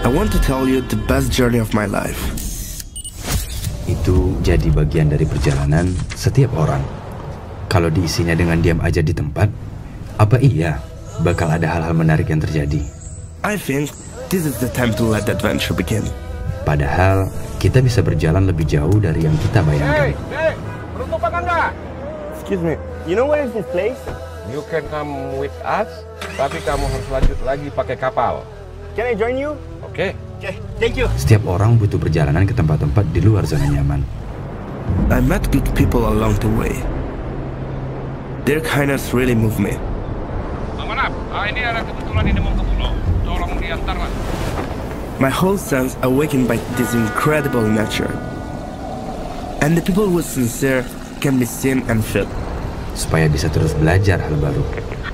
I want to tell you the best journey of my life. Itu jadi bagian dari perjalanan setiap orang. Kalau diisinya dengan diam aja di tempat, apa iya bakal ada hal-hal menarik yang terjadi? I think this is the time to let the adventure begin. Padahal kita bisa berjalan lebih jauh dari yang kita bayangkan. Hey, beruntung apa enggak? Excuse me, you know where is this place? You can come with us, tapi kamu harus lanjut lagi pakai kapal. Can I join you? Oke. Okay, thank you. Setiap orang butuh perjalanan ke tempat-tempat di luar zona nyaman. I met good people along the way. Their kindness really moved me. Amanap, ini ada kebetulan ini mau ke pulau. Tolong diantarlah. My whole sense awakened by this incredible nature. And the people who are sincere can be seen and felt. Supaya bisa terus belajar hal baru.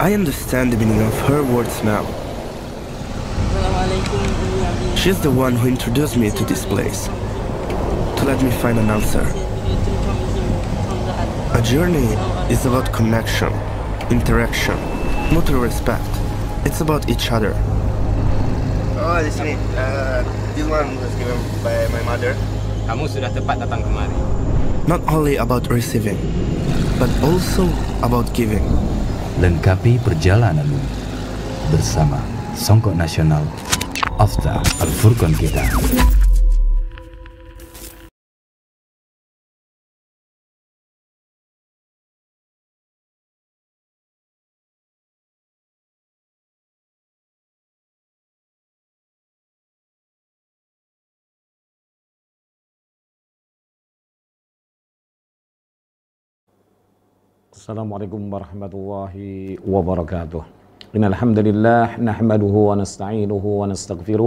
I understand the meaning of her words now. She's the one who introduced me to this place, to let me find an answer. A journey is about connection, interaction, mutual respect. It's about each other. Oh, di sini. This one was given by my mother. Kamu sudah tepat datang kemari. Not only about receiving, but also about giving. Lengkapi perjalananmu bersama Songkok Nasional After Al-Furqan kita. Assalamualaikum warahmatullahi wabarakatuh. Innal hamdalillah nahmaduhu wa nasta'inuhu wa nastaghfiruh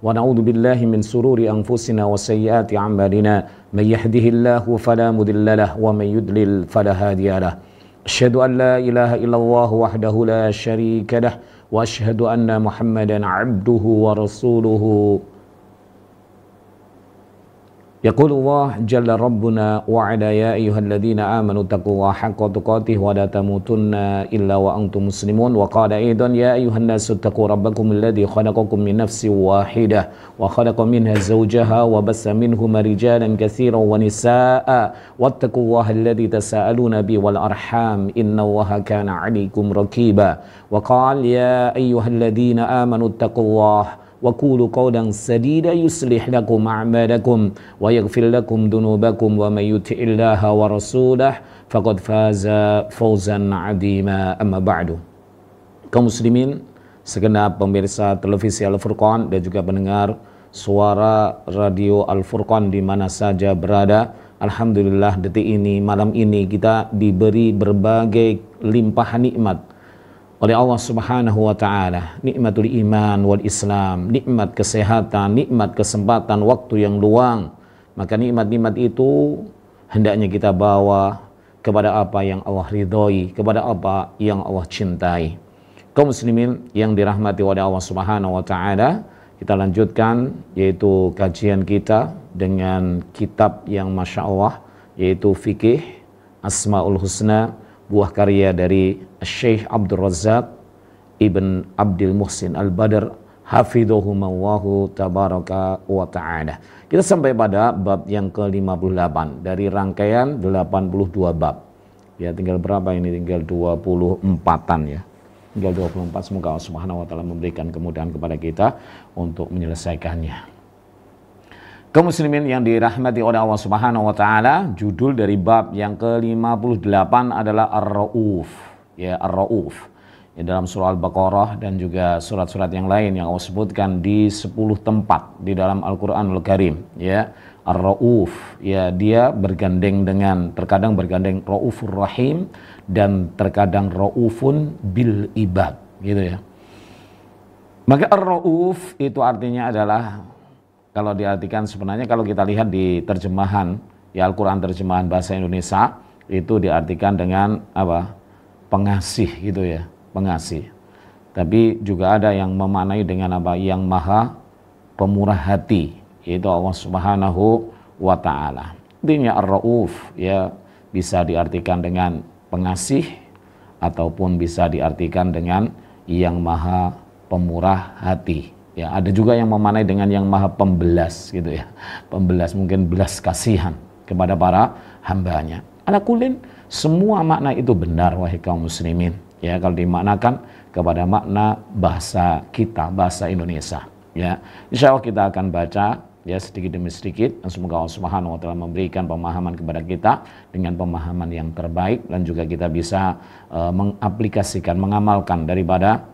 wa na'udzu billahi min sururi anfusina wa sayyiati a'malina. May yahdihillahu fala mudilla lahu wa may yudlil fala hadiya lahu. Asyhadu an la ilaha illallah wahdahu la syarika lahu wa asyhadu anna Muhammadan 'abduhu wa rasuluhu. Yaqulu Allah jalla rabbuna wa ala ya ayyuhalladzina amanu taqullaha haqqa tuqatih wa la tamutunna illa wa antum muslimun wa qala aidan ya ayyuhan nasu taqu rabbakum alladzi khalaqakum min nafsin wahidah wa khalaqa minha zawjaha wa bassa minhuma rijalan katsiran wa nisaa'a wattaqullaha alladzi tasaaluna bihi wal arham innallaha kana 'alaykum raqiba wa qala ya ayyuhalladzina amanu taqullaha وقولوا قولا سديدا يصلح لكم أعمالكم ويغفر لكم ذنوبكم ومن يطع الله ورسوله فقد فاز فوزا عظيما أما بعد. Kaum muslimin, segenap pemirsa televisi Al-Furqan dan juga pendengar suara radio Al-Furqan di mana saja berada, alhamdulillah detik ini, malam ini kita diberi berbagai limpahan nikmat oleh Allah Subhanahu wa taala, nikmatul iman wal Islam, nikmat kesehatan, nikmat kesempatan waktu yang luang. Maka nikmat-nikmat itu hendaknya kita bawa kepada apa yang Allah ridhoi, kepada apa yang Allah cintai. Kaum muslimin yang dirahmati oleh Allah Subhanahu wa taala, kita lanjutkan yaitu kajian kita dengan kitab yang Masya Allah, yaitu Fikih Asmaul Husna, buah karya dari Syekh Abdul Razak Ibn Abdul Muhsin Al-Badr hafidhuhumallahu tabaraka wa ta'ala. Kita sampai pada bab yang ke-58 dari rangkaian 82 bab. Ya, tinggal berapa ini? Tinggal 24-an ya. Tinggal 24, semoga Allah Subhanahu wa taala memberikan kemudahan kepada kita untuk menyelesaikannya. Kaum muslimin yang dirahmati oleh Allah Subhanahu wa taala, judul dari bab yang ke-58 adalah Ar-Rauf. Ya, Ar-Rauf. Ya, dalam surah Al-Baqarah dan juga surat-surat yang lain yang Allah sebutkan di 10 tempat di dalam Al-Qur'anul Karim, ya. Ar-Rauf, ya, dia bergandeng dengan, terkadang bergandeng Raufur Rahim dan terkadang Raufun bil ibad, gitu ya. Maka Ar-Rauf itu artinya adalah, kalau diartikan sebenarnya kalau kita lihat di terjemahan ya Al-Quran terjemahan bahasa Indonesia itu diartikan dengan apa? Pengasih gitu ya, pengasih. Tapi juga ada yang memaknai dengan apa? Yang maha pemurah hati, yaitu Allah Subhanahu wa taala. Intinya Ar-Rauf ya bisa diartikan dengan pengasih ataupun bisa diartikan dengan yang maha pemurah hati Ya, ada juga yang memaknai dengan yang maha pembelas gitu ya. Pembelas, mungkin belas kasihan kepada para hambanya. Ala kulin, semua makna itu benar wahai kaum muslimin. Ya, kalau dimaknakan kepada makna bahasa kita, bahasa Indonesia. Ya, insya Allah kita akan baca ya sedikit demi sedikit, dan semoga Allah Subhanahu wa taala memberikan pemahaman kepada kita dengan pemahaman yang terbaik, dan juga kita bisa mengaplikasikan, mengamalkan daripada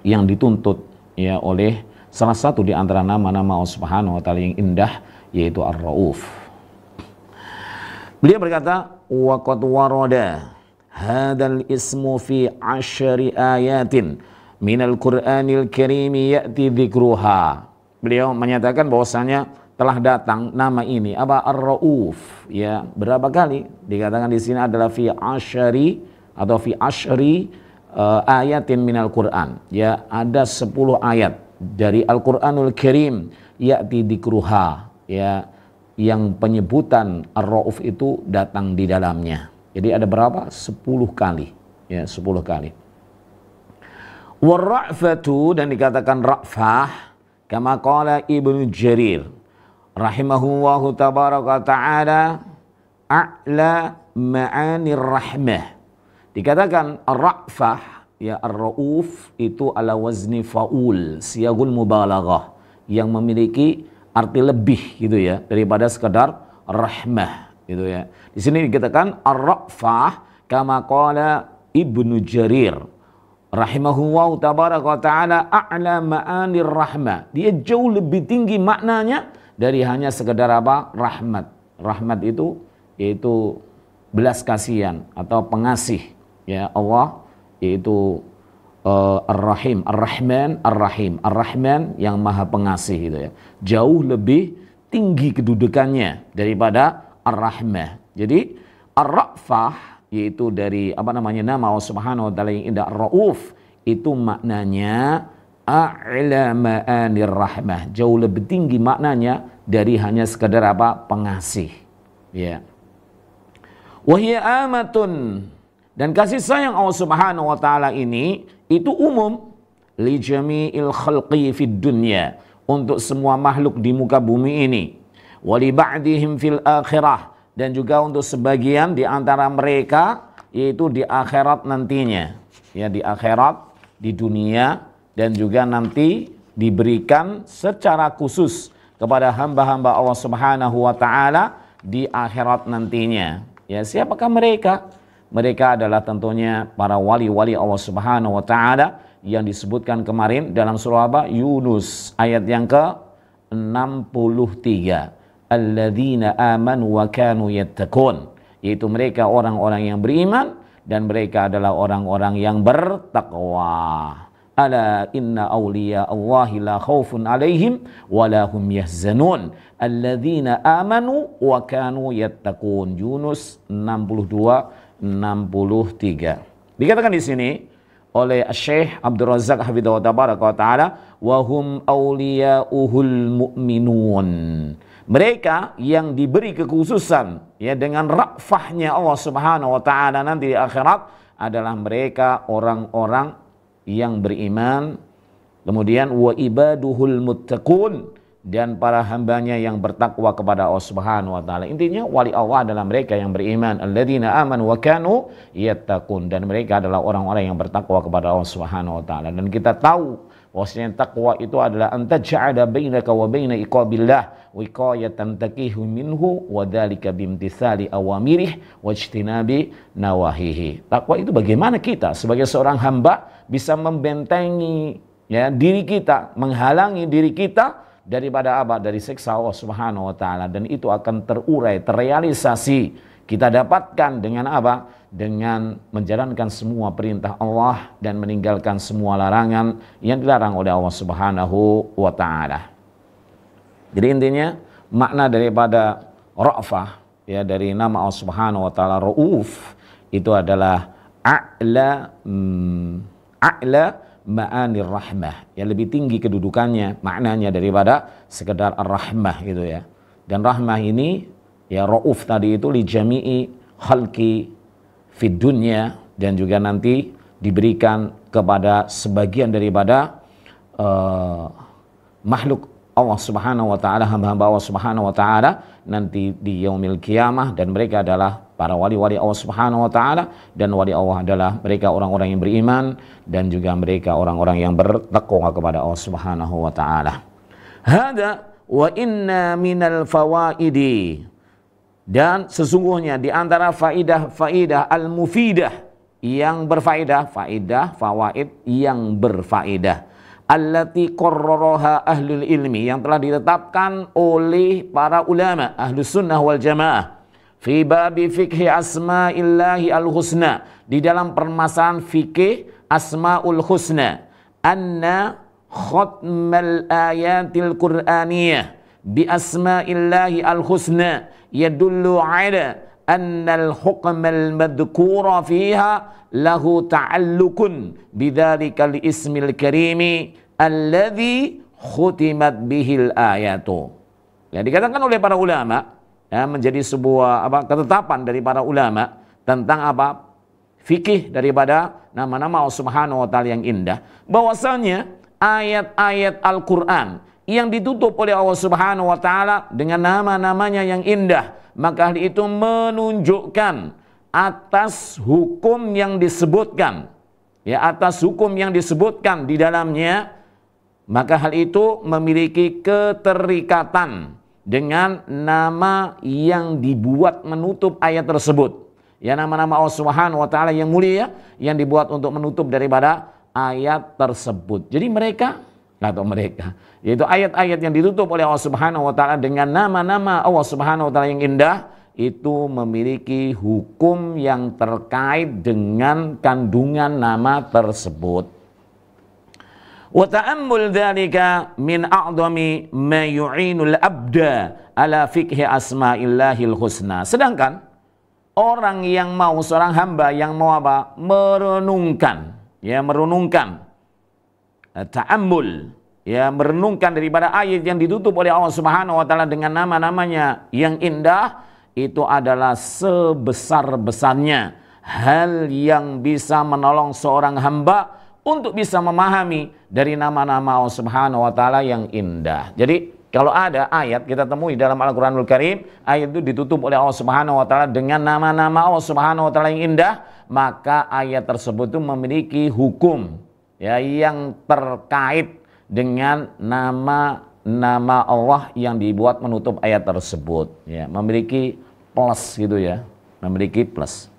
yang dituntut ya oleh salah satu di antara nama-nama Allah Subhanahu wa taala yang indah, yaitu Ar-Rauf. Beliau berkata, wa qad warada hadzal ismu fi 10 ayatin minal Qur'anil Karim ya'ti dzikruha. Beliau menyatakan bahwasanya telah datang nama ini apa Ar-Rauf ya berapa kali dikatakan di sini adalah fi 10 atau fi 10 ayatin minal Qur'an, ya ada 10 ayat dari Al-Qur'anul Karim ya'ti dzikruha, ya yang penyebutan Ar-Rauf itu datang di dalamnya. Jadi ada berapa? 10 kali, ya 10 kali. War-ra'fatu, dan dikatakan ra'fah kama qala Ibnu Jarir rahimahullahu tabaraka ta'ala a'la ma'anir rahmah. Dikatakan ar-ra'fah ya ar-rauf itu ala wazni faul, siyagul mubalaghah, yang memiliki arti lebih gitu ya daripada sekedar rahmah gitu ya. Di sini dikatakan ar-ra'fah kama qala Ibnu Jarir rahimahullahu tabaraka ta'ala a'la ma'anir rahmah. Dia jauh lebih tinggi maknanya dari hanya sekedar apa? Rahmat. Rahmat itu yaitu belas kasihan atau pengasih ya Allah, yaitu Ar-Rahim, Ar-Rahman, Ar-Rahim. Ar-Rahman yang maha pengasih gitu ya. Jauh lebih tinggi kedudukannya daripada Ar-Rahmah. Jadi Ar-Ra'fah yaitu dari apa namanya nama Allah Subhanahu wa taala yang indah Ar-Rauf, itu maknanya a'la ma'anir rahmah, jauh lebih tinggi maknanya dari hanya sekedar apa? Pengasih. Ya. Wa hiya amatun, dan kasih sayang Allah Subhanahu wa taala ini itu umum li jami'il khalqi fid dunya, untuk semua makhluk di muka bumi ini, wa li ba'dihim fil akhirah, dan juga untuk sebagian di antara mereka yaitu di akhirat nantinya. Ya, di akhirat, di dunia, dan juga nanti diberikan secara khusus kepada hamba-hamba Allah Subhanahu wa taala di akhirat nantinya. Ya, siapakah mereka? Mereka adalah tentunya para wali-wali Allah Subhanahu wa taala yang disebutkan kemarin dalam surah apa? Yunus ayat yang ke-63. Alladzina amanu wa kanu yattaqun, yaitu mereka orang-orang yang beriman dan mereka adalah orang-orang yang bertakwa. Ala inna awliya Allahi la khaufun alaihim wa la hum yahzanun alladzina amanu wa kanu yattaqun. Yunus 62-63. Dikatakan di sini oleh Syekh Abdul Razak hafidhahu taala wa hum awliya'uhul mu'minun. Mereka yang diberi kekhususan ya dengan ra'fahnya Allah Subhanahu wa taala nanti di akhirat adalah mereka orang-orang yang beriman, kemudian wa ibaduhul muttaqun, dan para hambanya yang bertakwa kepada Allah Subhanahu wa taala. Intinya wali Allah adalah mereka yang beriman, alladzina amanu wa kanu yattaqun, dan mereka adalah orang-orang yang bertakwa kepada Allah Subhanahu wa taala. Dan kita tahu bahwasanya takwa itu adalah antaj'ala bainaka wa baina iqabillah wiqayatan taqihu minhu wa dzalika bimtitsali awamirih wajtinabi nawahihi. Takwa itu bagaimana kita sebagai seorang hamba bisa membentengi ya diri kita, menghalangi diri kita daripada apa? Dari siksa Allah Subhanahu wa taala, dan itu akan terurai, terrealisasi kita dapatkan dengan apa? Dengan menjalankan semua perintah Allah dan meninggalkan semua larangan yang dilarang oleh Allah Subhanahu wa taala. Jadi intinya makna daripada ra'fah ya dari nama Allah Subhanahu wa taala Rauf itu adalah a'la ma'anir rahmah, yang lebih tinggi kedudukannya, maknanya daripada sekedar ar-rahmah gitu ya. Dan rahmah ini ya Rauf tadi itu li jami'i khalqi fid dunya, dan juga nanti diberikan kepada sebagian daripada makhluk Allah Subhanahu wa taala, hamba-hamba Allah Subhanahu wa taala nanti di yaumil qiyamah, dan mereka adalah para wali-wali Allah Subhanahu wa taala, dan wali Allah adalah mereka orang-orang yang beriman dan juga mereka orang-orang yang bertakwa kepada Allah Subhanahu wa taala. Hada wa inna minal fawaidi, dan sesungguhnya di antara faidah-faidah al-mufidah yang berfaedah, fawaid yang berfaedah, allati qarraraha ahlul ilmi, yang telah ditetapkan oleh para ulama ahlus sunnah wal jamaah, fi babi fikhi asma'illahi al-husna, di dalam permasalahan fikih asma'ul husna, anna khatmal ayatil qur'aniyah bi asma'illahi al-husna yadullu ala annal hukmal madhkura fiha lahu ta'allukun bidzalikal ismil karimi alladzi khutimat bihil ayatu. Ya, dikatakan oleh para ulama, ya, menjadi sebuah ketetapan dari para ulama tentang fikih daripada nama-nama Allah Subhanahu wa taala yang indah, bahwasanya ayat-ayat Al-Qur'an yang ditutup oleh Allah Subhanahu wa taala dengan nama-namanya yang indah, maka hal itu menunjukkan atas hukum yang disebutkan, ya, atas hukum yang disebutkan di dalamnya, maka hal itu memiliki keterikatan dengan nama yang dibuat menutup ayat tersebut. Ya, nama-nama Allah Subhanahu wa taala yang mulia yang dibuat untuk menutup daripada ayat tersebut. Jadi mereka, yaitu ayat-ayat yang ditutup oleh Allah Subhanahu wa taala dengan nama-nama Allah Subhanahu wa taala yang indah, itu memiliki hukum yang terkait dengan kandungan nama tersebut. Wa ta'ammul dzalika min a'dhami ma yu'inul abda ala fiqhi asma'illahil husna. Sedangkan orang yang mau, seorang hamba yang mau merenungkan, ya, ta'ammul, ya, merenungkan daripada ayat yang ditutup oleh Allah Subhanahu wa taala dengan nama-namanya yang indah, itu adalah sebesar-besarnya hal yang bisa menolong seorang hamba untuk bisa memahami dari nama-nama Allah Subhanahu wa taala yang indah. Jadi kalau ada ayat kita temui dalam Al-Qur'anul Karim, ayat itu ditutup oleh Allah Subhanahu wa taala dengan nama-nama Allah Subhanahu wa taala yang indah, maka ayat tersebut itu memiliki hukum, ya, yang terkait dengan nama Allah yang dibuat menutup ayat tersebut, ya, memiliki plus gitu, ya, memiliki plus.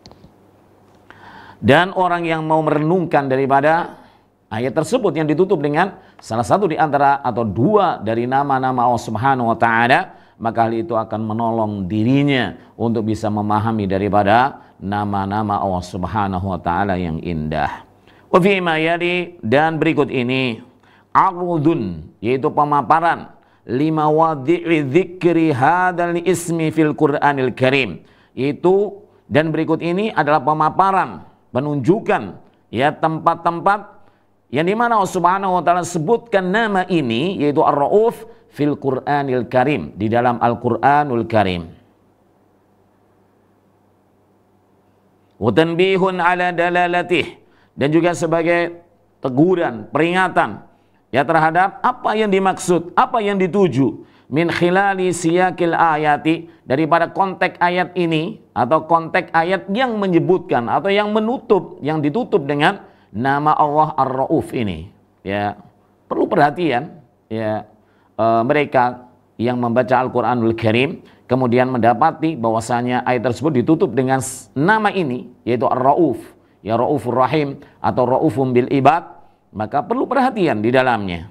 Dan orang yang mau merenungkan daripada ayat tersebut yang ditutup dengan salah satu di antara atau dua dari nama-nama Allah Subhanahu wa taala, maka hal itu akan menolong dirinya untuk bisa memahami daripada nama-nama Allah Subhanahu wa taala yang indah. Wa fi ma yali, dan berikut ini aqdun, yaitu pemaparan lima wadi'i dzikri hadzal ismi fil Qur'anil Karim, yaitu, dan berikut ini adalah pemaparan, penunjukan, ya, tempat-tempat yang dimana Allah Subhanahu wa taala sebutkan nama ini, yaitu Ar-Rauf fil Qur'anil Karim, di dalam Al-Qur'anul Karim. Wa tanbihun ala dalalatih, dan juga sebagai teguran, peringatan, ya, terhadap apa yang dimaksud, apa yang dituju min khilali siyakil ayati, daripada konteks ayat ini atau konteks ayat yang menyebutkan atau yang menutup, yang ditutup dengan nama Allah Ar-Rauf ini, ya. Perlu perhatian, ya, mereka yang membaca Al-Qur'anul Karim kemudian mendapati bahwasanya ayat tersebut ditutup dengan nama ini, yaitu Ar-Rauf, ya, Raufur Rahim atau Raufum bil ibad, maka perlu perhatian di dalamnya.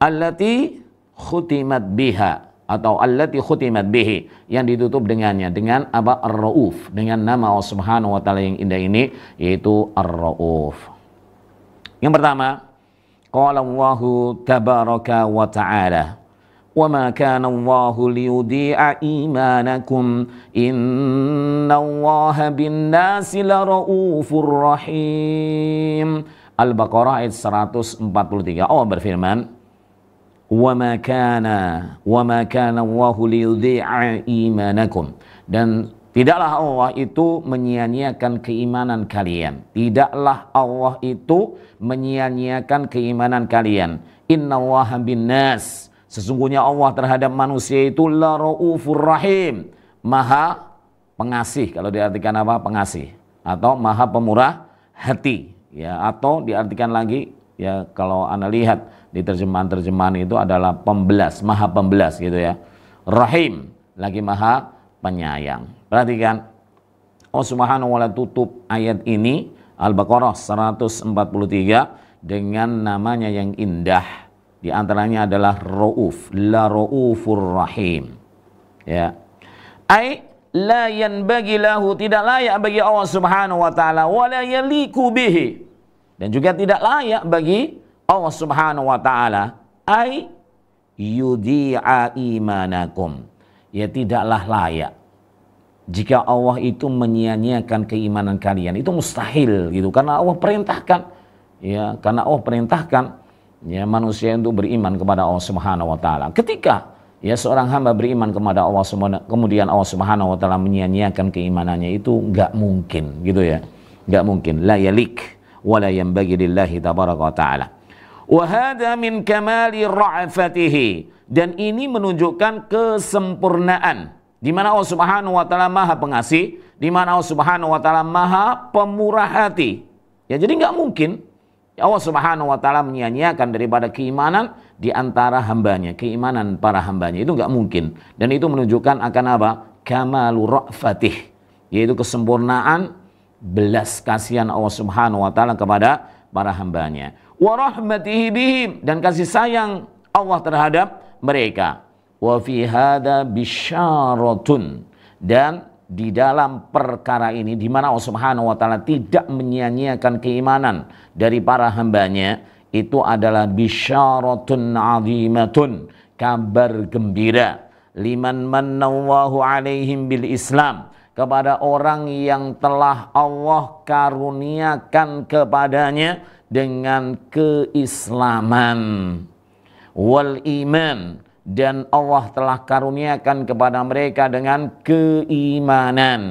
Allati khutimat biha atau allati khutimat bihi, yang ditutup dengannya, dengan Ar-Rauf, dengan nama Allah Subhanahu wa taala yang indah ini, yaitu Ar-Rauf. Yang pertama, qala Allahu tabaraka wa ta'ala, wa ma kana Allahu liyudhi'a imanakum innallaha bin-nasi laraufur rahim. Al-Baqarah ayat 143. Allah berfirman, wa ma kana Allahu liyudhi'a imanakum, dan tidaklah Allah itu menyia-nyiakan keimanan kalian. Tidaklah Allah itu menyia-nyiakan keimanan kalian. Innallaha binnas, sesungguhnya Allah terhadap manusia itu la raufur rahim, maha pengasih. Kalau diartikan apa? Pengasih, atau maha pemurah hati, ya, atau diartikan lagi, ya, kalau Anda lihat di terjemahan-terjemahan itu adalah pembelas, maha pembelas gitu ya. Rahim, lagi maha penyayang. Perhatikan, Allah Subhanahu wa ta'ala tutup ayat ini Al-Baqarah 143 dengan namanya yang indah. Di antaranya adalah Rauf, la raufur rahim. Ya. Ai la yanbaghi lahu, tidak layak bagi Allah Subhanahu wa taala, wa la yaliku bihi, dan juga tidak layak bagi Allah Subhanahu wa taala, ai yudi'a imanakum, ya tidaklah layak jika Allah itu menyia-nyiakan keimanan kalian. Itu mustahil gitu, karena Allah perintahkan, ya, karena Allah perintahkan, ya, manusia untuk beriman kepada Allah Subhanahu wa taala. Ketika, ya, seorang hamba beriman kepada Allah, kemudian Allah Subhanahu wa taala menyia-nyiakan keimanannya, itu enggak mungkin gitu ya. Enggak mungkin. La yalik wa la yanbaghi lillahi tabaraka wa taala. Wa hadza min kamali ra'fatihi, dan ini menunjukkan kesempurnaan di mana Allah Subhanahu wa taala Maha Pengasih, di mana Allah Subhanahu wa taala Maha Pemurah hati. Ya, jadi enggak mungkin Allah Subhanahu wa taala menyia-nyiakan daripada keimanan di antara hambanya, keimanan para hambanya, itu enggak mungkin. Dan itu menunjukkan akan apa? Kamalu ra'fatih, yaitu kesempurnaan belas kasihan Allah Subhanahu wa taala kepada para hambanya. Wa rahmatihi bihim, dan kasih sayang Allah terhadap mereka. Wa fi hadza bisyaratun, dan di dalam perkara ini di mana Allah Subhanahu wa taala tidak menyia-nyiakan keimanan dari para hambanya, itu adalah bisyaratun azimatun, kabar gembira, liman manallahu alaihim bil Islam, kepada orang yang telah Allah karuniakan kepadanya dengan keislaman, wal iman, dan Allah telah karuniakan kepada mereka dengan keimanan.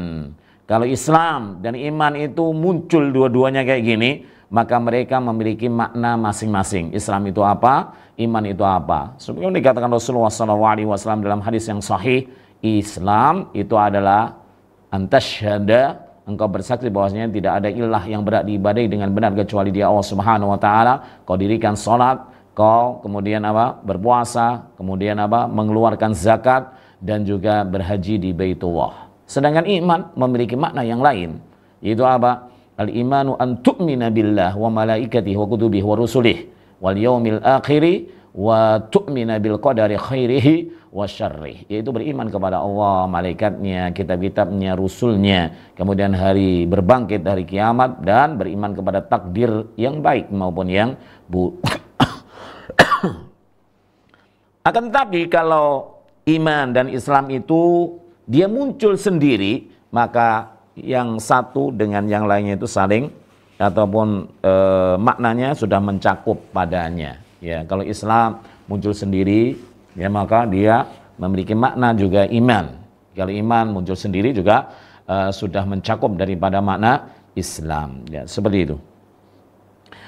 Kalau Islam dan iman itu muncul dua-duanya kayak gini, maka mereka memiliki makna masing-masing. Islam itu apa? Iman itu apa? Seperti dikatakan Rasulullah SAW dalam hadis yang sahih, Islam itu adalah antasyhada, engkau bersaksi bahwasanya tidak ada ilah yang berhak diibadahi dengan benar kecuali Dia, Allah Subhanahu wa taala. Kau dirikan salat, kau kemudian apa? Berpuasa, kemudian apa? Mengeluarkan zakat, dan juga berhaji di Baitullah. Sedangkan iman memiliki makna yang lain, yaitu apa? Al-imanu an tu'mina billah wa malaikatihi wa kutubihi wa rusulihi wal yaumil akhiri wa tu'mina bil qadari khairihi wa syarrih, yaitu beriman kepada Allah, malaikatnya, kitab-kitabnya, rusulnya, kemudian hari berbangkit, hari kiamat, dan beriman kepada takdir yang baik maupun yang buruk. Akan tetapi kalau iman dan Islam itu dia muncul sendiri, maka yang satu dengan yang lainnya itu saling ataupun maknanya sudah mencakup padanya. Ya, kalau Islam muncul sendiri, ya maka dia memiliki makna juga iman. Kalau iman muncul sendiri juga sudah mencakup daripada makna Islam. Ya, seperti itu.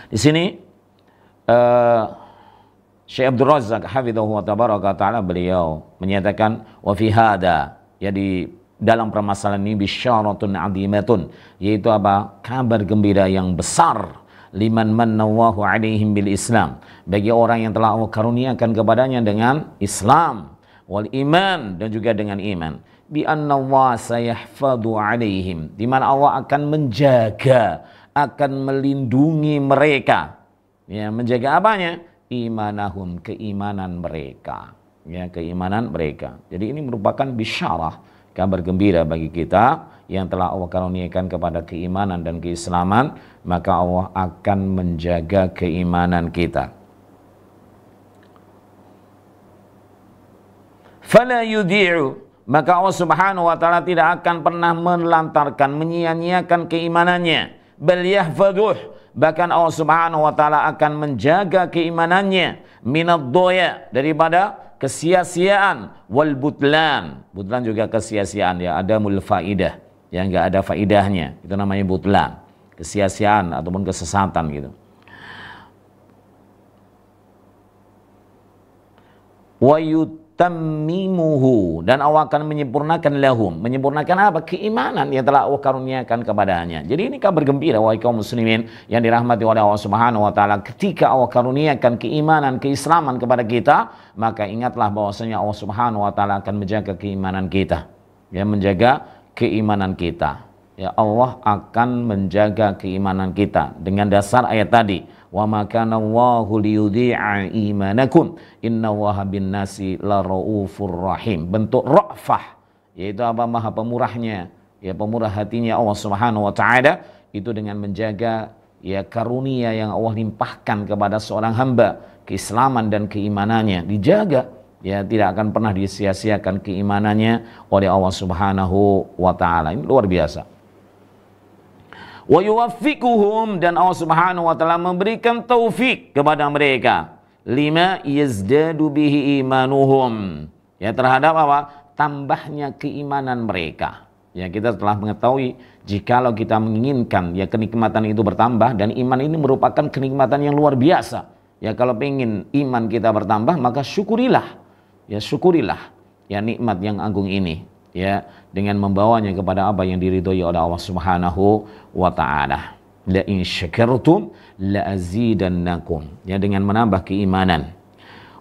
Di sini Syekh Abdul Razak hafidhahu wa tabaraka ta'ala, beliau menyatakan wa fi hada, ya di dalam permasalahan ini bisyaratun azimatun, yaitu apa? Kabar gembira yang besar, liman manallahu alaihim bil Islam, bagi orang yang telah Allah karuniakan kepadanya dengan Islam, wal iman, dan juga dengan iman, bi annallaha sayahfadhu alaihim, di mana Allah akan menjaga, akan melindungi mereka. Ya, menjaga apanya? Imanahum, keimanan mereka. Ya, keimanan mereka. Jadi ini merupakan bisyarah, kabar gembira bagi kita yang telah Allah karuniakan kepada keimanan dan keislaman, maka Allah akan menjaga keimanan kita. Fala yudhi'u, maka Allah Subhanahu wa taala tidak akan pernah melantarkan, menyia-nyiakan keimanannya. Bal yahfaduh, bahkan Allah Subhanahu wa taala akan menjaga keimanannya, minad doya, daripada kesia-siaan, wal butlan. Butlan juga kesia-siaan, ya, ada mul faidah, yang enggak ada faidahnya, itu namanya butlan, kesia-siaan ataupun kesesatan gitu. wa yutammimuhu, dan Allah akan menyempurnakan lahum. Menyempurnakan apa? Keimanan yang telah Allah karuniakan kepadanya. Jadi ini kabar gembira wahai kaum muslimin yang dirahmati oleh Allah Subhanahu wa taala. Ketika Allah karuniakan keimanan, keislaman kepada kita, maka ingatlah bahwasanya Allah Subhanahu wa taala akan menjaga keimanan kita. Ya, menjaga keimanan kita. Ya, Allah akan menjaga keimanan kita dengan dasar ayat tadi, wa ma kana Allahu liyudhi'a imanakum innallaha bin-nasi laraufur rahim. Bentuk ra'fah, yaitu apa? Maha pemurahnya, ya, pemurah hatinya Allah Subhanahu wa taala itu dengan menjaga ya karunia yang Allah limpahkan kepada seorang hamba, keislaman dan keimanannya dijaga. Ya, tidak akan pernah disia-siakan keimanannya oleh Allah Subhanahu wa taala. Ini luar biasa. Wa yuwaffiquhum, dan Allah Subhanahu wa taala memberikan taufik kepada mereka, lima yazdadu bihi imanuhum, ya, terhadap apa? Tambahnya keimanan mereka. Ya, kita telah mengetahui jikalau kita menginginkan ya kenikmatan itu bertambah, dan iman ini merupakan kenikmatan yang luar biasa. Ya, kalau ingin iman kita bertambah, maka syukurilah. Ya, syukurilah ya nikmat yang agung ini, ya, dengan membawanya kepada apa yang diridhoi oleh Allah Subhanahu wa taala. La in syakartum la azidannakum, ya, dengan menambah keimanan.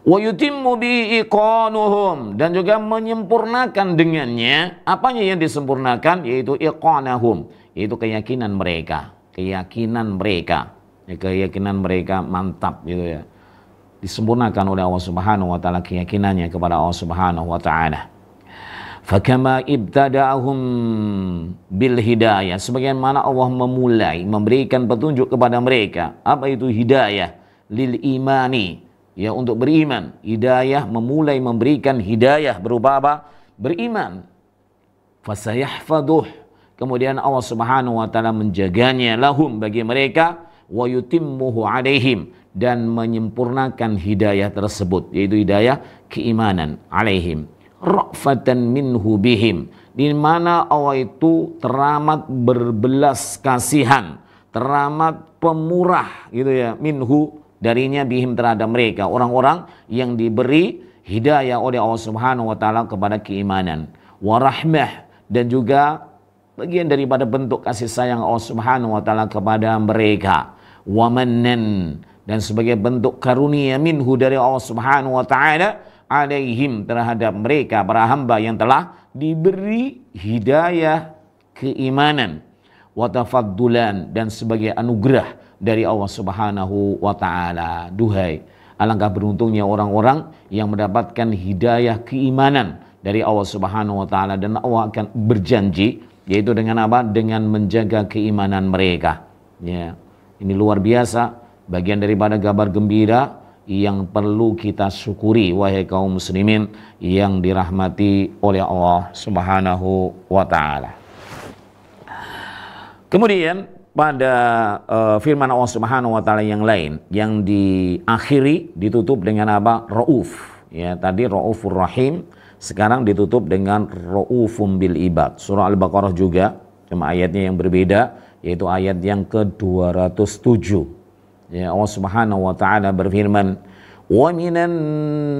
Wa yutimmu bi iqanuhum, dan juga menyempurnakan dengannya apanya yang disempurnakan, yaitu iqanahum, yaitu keyakinan mereka. Keyakinan mereka, ya, keyakinan mereka mantap gitu ya. Disempurnakan oleh Allah Subhanahu wa taala keyakinannya kepada Allah Subhanahu wa taala. Fakama ibtada'ahum bil hidayah, sebagaimana Allah memulai memberikan petunjuk kepada mereka. Apa itu hidayah? Lil imani, ya, untuk beriman. Hidayah memulai memberikan hidayah berupa apa? Beriman. Fasayahfaduh, kemudian Allah Subhanahu wa taala menjaganya lahum, bagi mereka, wa yutimmuhu alaihim, dan menyempurnakan hidayah tersebut, yaitu hidayah keimanan, alaihim ra'fatan minhu bihim, di mana Allah itu teramat berbelas kasihan, teramat pemurah gitu ya, minhu, darinya, bihim, terhadap mereka, orang-orang yang diberi hidayah oleh Allah Subhanahu wa taala kepada keimanan. Wa rahmah, dan juga bagian daripada bentuk kasih sayang Allah Subhanahu wa taala kepada mereka. Wa mannan, dan sebagai bentuk karunia minhu, dari Allah Subhanahu wa taala, alaihim, terhadap mereka para hamba yang telah diberi hidayah keimanan. Wa tafaddulan, dan sebagai anugerah dari Allah Subhanahu wa taala. Duhai, alangkah beruntungnya orang-orang yang mendapatkan hidayah keimanan dari Allah Subhanahu wa taala, dan Allah akan berjanji, yaitu dengan apa? Dengan menjaga keimanan mereka. Ya, ini luar biasa, bagian daripada kabar gembira yang perlu kita syukuri wahai kaum muslimin yang dirahmati oleh Allah Subhanahu wa taala. Kemudian pada firman Allah Subhanahu wa taala yang lain yang diakhiri ditutup dengan apa? Rauf. Ya, tadi Raufur Rahim, sekarang ditutup dengan Raufum bil ibad. Surah Al-Baqarah juga, cuma ayatnya yang berbeda, yaitu ayat yang ke-207. Ya, Allah Subhanahu wa taala berfirman, "Wa minan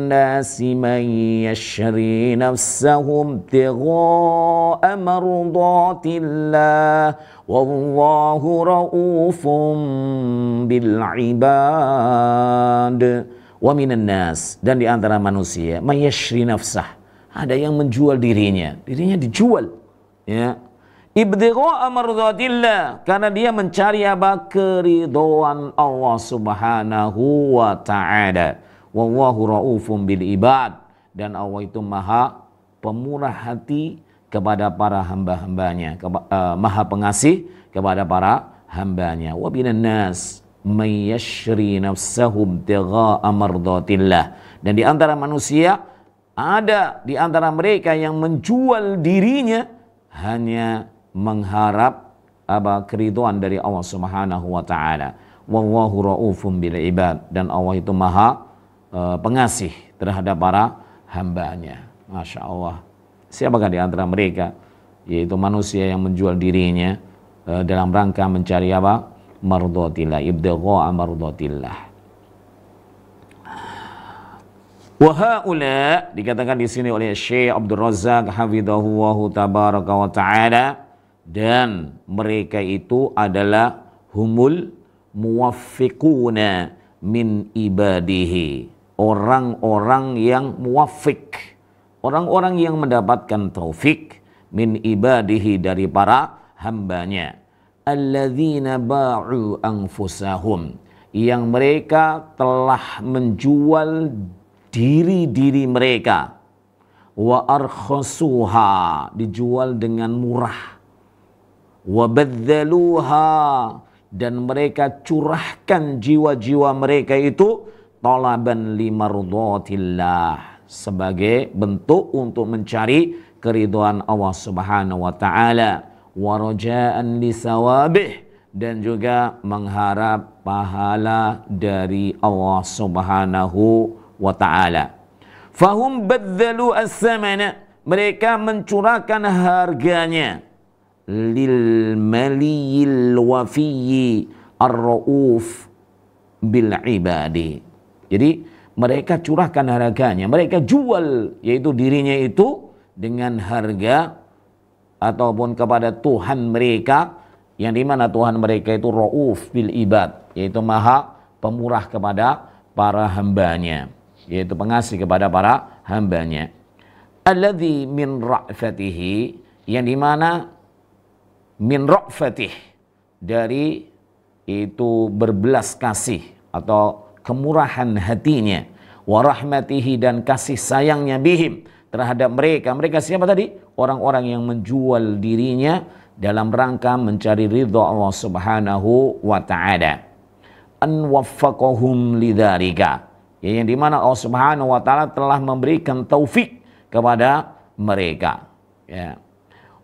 nasi man yashri nafsahum tigha'a mardatillah wallahu raufum bil ibad." Wa minan nas, dan di antara manusia, man yashri nafsah, ada yang menjual dirinya dijual, ya, ibtigha'a mardatillah, karena dia mencari apa? Keridhaan Allah Subhanahu wa taala. Wallahu raufum bil ibad, dan Allah itu maha pemurah hati kepada para hamba-hambanya, maha pengasih kepada para hambanya. Wa binan nas may yashri nafsahu ibtigha'a mardatillah, dan di antara manusia ada di antara mereka yang menjual dirinya hanya mengharap apa? Keridhaan dari Allah Subhanahu wa taala. Wallahu raufum bil ibad, dan Allah itu maha pengasih terhadap para hambanya. Masya Allah. Siapakah di antara mereka? Yaitu manusia yang menjual dirinya dalam rangka mencari apa? Mardatillah, ibtigha'a mardatillah. Wa haula dikatakan di sini oleh Syekh Abdul Razak hafizahullahu tabaraka wa taala, dan mereka itu adalah humul muwaffiquna min ibadihi, orang-orang yang muwaffiq, orang-orang yang mendapatkan taufik, min ibadihi, dari para hambanya, alladzina ba'u anfusahum, yang mereka telah menjual diri-diri mereka, wa arkhasuha, dijual dengan murah, wa badzaluha, dan mereka curahkan jiwa-jiwa mereka itu talaban limardhatillah, sebagai bentuk untuk mencari keridhaan Allah Subhanahu wa taala, wa rajaan lisawabih, dan juga mengharap pahala dari Allah Subhanahu wa ta'ala. Fahum badzalu as-samana, mereka mencurahkan harganya, lil maliyil wafiyyi ar-rauf bil ibadi. Jadi mereka curahkan harganya, mereka jual yaitu dirinya itu dengan harga ataupun kepada Tuhan mereka, yang dimana Tuhan mereka itu rauf bil ibad, yaitu maha pemurah kepada para hambanya, yaitu pengasih kepada para hambanya. Alladzi min ra'fatihi, yang dimana min ra'fatih, dari itu berbelas kasih atau kemurahan hatinya, wa rahmatihi, dan kasih sayangnya bihim, terhadap mereka. Mereka siapa tadi? Orang-orang yang menjual dirinya dalam rangka mencari ridha Allah Subhanahu wa ta'ala. An waffaqahum lidzalika, yang dimana Allah Subhanahu wa ta'ala telah memberikan taufik kepada mereka, ya.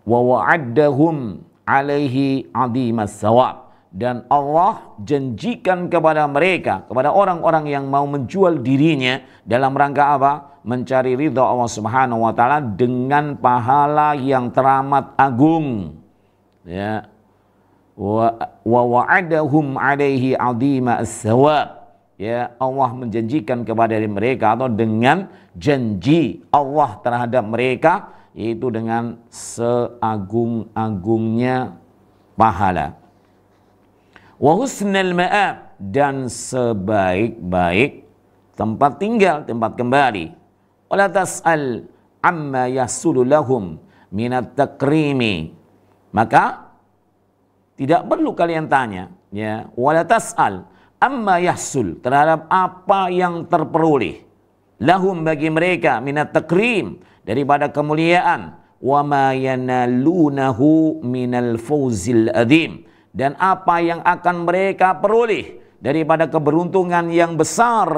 Wa wa'addahum alaihi azimas sawab, dan Allah janjikan kepada mereka, kepada orang-orang yang mau menjual dirinya dalam rangka apa? Mencari ridha Allah Subhanahu wa ta'ala, dengan pahala yang teramat agung, ya. Wa wa'adahum alaihi azima as-sawab, ya, Allah menjanjikan kepada mereka atau dengan janji Allah terhadap mereka, yaitu dengan seagung-agungnya pahala. Wa husnal ma'ab, dan sebaik-baik tempat tinggal, tempat kembali. Wala tas'al amma yasulu lahum minat takrimi, maka tidak perlu kalian tanya, ya, wala tas'al amma yahsul, terhadap apa yang terperoleh, lahum, bagi mereka, minat takrim, daripada kemuliaan, wa ma yanalunahu minal fawzil adzim, dan apa yang akan mereka peroleh daripada keberuntungan yang besar.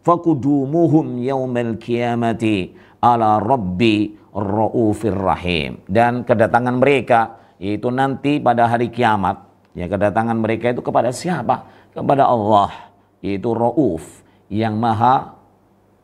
Fakudumuhum yaumal qiyamati ala rabbi raufir rahim, dan kedatangan mereka yaitu nanti pada hari kiamat, ya, kedatangan mereka itu kepada siapa? Kepada Allah, yaitu rauf, yang maha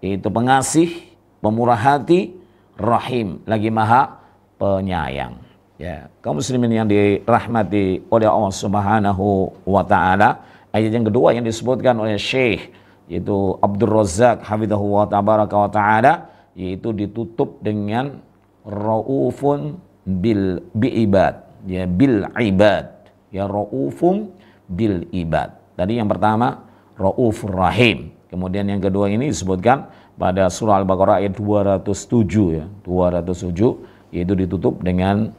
yaitu pengasih, pemurah hati, rahim, lagi maha penyayang, ya. Kaum muslimin yang dirahmati oleh Allah Subhanahu wa ta'ala, ayat yang kedua yang disebutkan oleh Syekh yaitu Abdul Razak hafizahullah tabaraka wa ta'ala, yaitu ditutup dengan raufun bil ibad, ya, bil ibad, ya, raufum bil ibad. Tadi yang pertama raufur rahim, kemudian yang kedua ini disebutkan pada surah Al-Baqarah ayat 207, ya, 207, yaitu ditutup dengan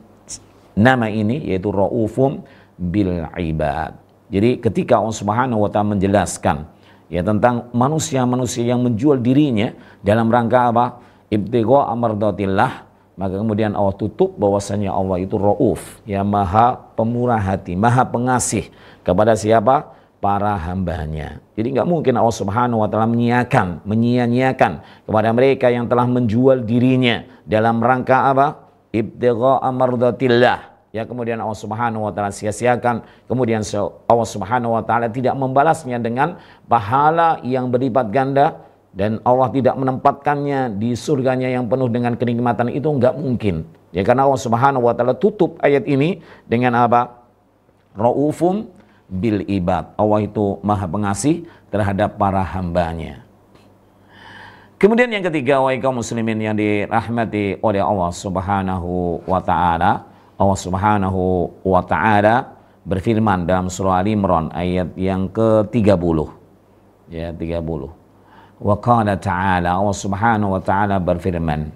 nama ini, yaitu raufum bil ibad. Jadi ketika Allah Subhanahu wa ta'ala menjelaskan, ya, tentang manusia-manusia yang menjual dirinya dalam rangka apa? Ibtigha amardatillah, maka kemudian Allah tutup bahwasanya Allah itu rauf, ya, maha pemurah hati, maha pengasih kepada siapa? Para hambanya. Jadi nggak mungkin Allah Subhanahu wa ta'ala menyia-nyiakan kepada mereka yang telah menjual dirinya dalam rangka apa? Ibtigha amardatillah, ya, kemudian Allah Subhanahu wa ta'ala sia-siakan, kemudian Allah Subhanahu wa ta'ala tidak membalasnya dengan pahala yang berlipat ganda, dan Allah tidak menempatkannya di surganya yang penuh dengan kenikmatan, itu enggak mungkin, ya, karena Allah Subhanahu wa ta'ala tutup ayat ini dengan apa? Raufum bil ibad. Allah itu maha pengasih terhadap para hambanya. Kemudian yang ketiga, wahai kaum muslimin yang dirahmati oleh Allah Subhanahu wa taala, Allah Subhanahu wa taala berfirman dalam surah Ali Imran ayat yang ke-30. Ya, 30. Wa qala ta'ala, Allah Subhanahu wa taala berfirman,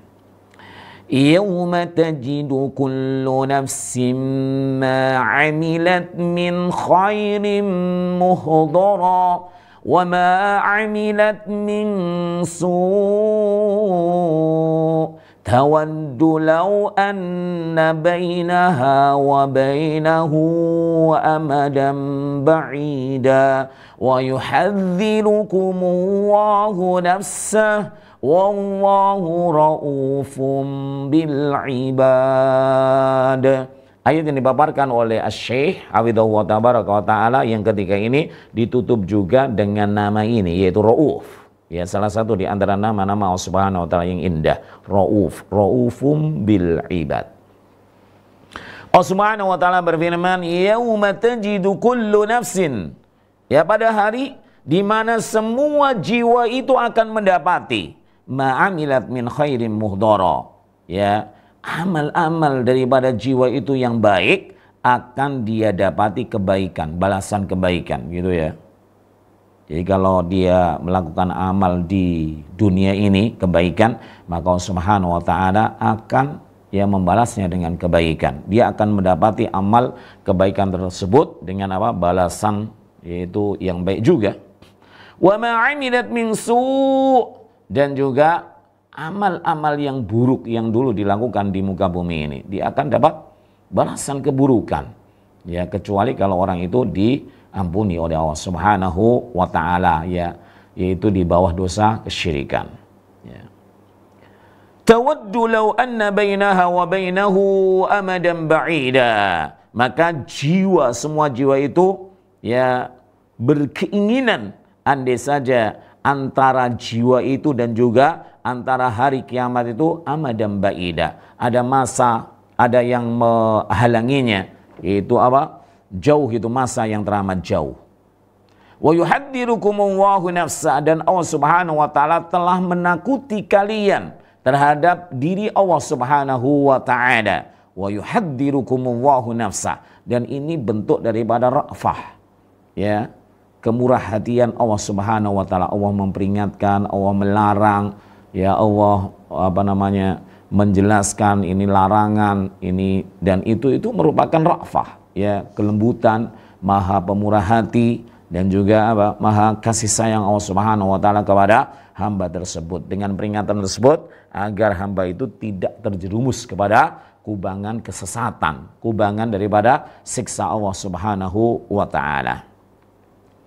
"Yauma tajidu kullu nafsin ma 'amilat min khairin muhdara وَمَا عَمِلَتْ مِنْ سُوءٍ تَوَدُّ لَوْ أَنَّ بَيْنَهَا وَبَيْنَهُ أَمَدًا بَعِيدًا وَيُحَذِّرُكُمُ اللَّهُ نَفْسَهُ وَاللَّهُ رَءُوفٌ بِالْعِبَادِ." Ayat yang dipaparkan oleh Asy-Syaikh Hafidhahullah Tabaraka wa Ta'ala yang ketiga ini ditutup juga dengan nama ini, yaitu Ra'uf. Ya, salah satu di antara nama-nama Allah Subhanahu wa Ta'ala yang indah, Ra'uf, Ra'ufum bil ibad. Allah Subhanahu wa Ta'ala berfirman, "Yauma tajidu kullu nafsin." Ya, pada hari di mana semua jiwa itu akan mendapati ma'amilat min khairin muhdara. Ya, amal-amal daripada jiwa itu yang baik akan dia dapati kebaikan, balasan kebaikan, gitu ya. Jadi kalau dia melakukan amal di dunia ini kebaikan, maka Allah Subhanahu wa taala akan ya membalasnya dengan kebaikan. Dia akan mendapati amal kebaikan tersebut dengan apa? Balasan yaitu yang baik juga. Wa ma 'amilat min su', dan juga amal-amal yang buruk yang dulu dilakukan di muka bumi ini, dia akan dapat balasan keburukan. Ya, kecuali kalau orang itu diampuni oleh Allah Subhanahu wa taala, ya, yaitu di bawah dosa kesyirikan. Ya. Tawaddu law anna bainaha wa bainahu amadan ba'ida. Maka jiwa, semua jiwa itu ya berkeinginan andai saja antara jiwa itu dan juga antara hari kiamat itu amadan ba'ida, ada masa, ada yang menghalanginya, yaitu apa? Jauh, itu masa yang teramat jauh. Wa yuhadzirukumullahu nafsa, dan Allah Subhanahu wa taala telah menakuti kalian terhadap diri Allah Subhanahu wa taala. Wa yuhadzirukumullahu nafsa, dan ini bentuk daripada ra'fah, ya, kemurahhatian Allah Subhanahu wa taala. Allah memperingatkan, Allah melarang, ya, Allah menjelaskan ini larangan, ini dan itu merupakan ra'fah, ya, kelembutan, maha pemurah hati, dan juga apa? Maha kasih sayang Allah Subhanahu wa taala kepada hamba tersebut. Dengan peringatan tersebut agar hamba itu tidak terjerumus kepada kubangan kesesatan, kubangan daripada siksa Allah Subhanahu wa taala.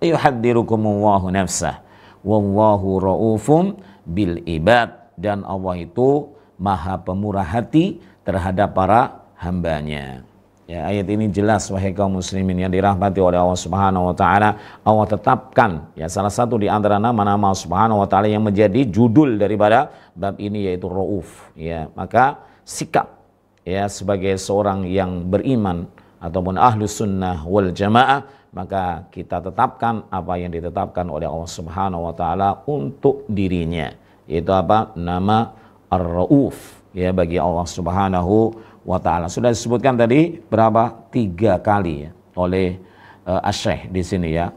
Yuhadzirukumullahu nafsah wallahu raufum bil ibad, dan Allah itu maha pemurah hati terhadap para hambanya. Ya, ayat ini jelas wahai kaum muslimin yang dirahmati oleh Allah Subhanahu wa taala. Allah tetapkan ya salah satu di antara nama-nama Allah Subhanahu wa taala yang menjadi judul daripada bab ini, yaitu Rauf. Ya, maka sikap ya sebagai seorang yang beriman ataupun ahlus sunnah wal jamaah, maka kita tetapkan apa yang ditetapkan oleh Allah Subhanahu wa taala untuk dirinya, yaitu apa? Nama Ar-Rauf ya bagi Allah Subhanahu wa ta'ala. Sudah disebutkan tadi berapa? 3 kali ya, oleh Asy-Syaikh di sini ya.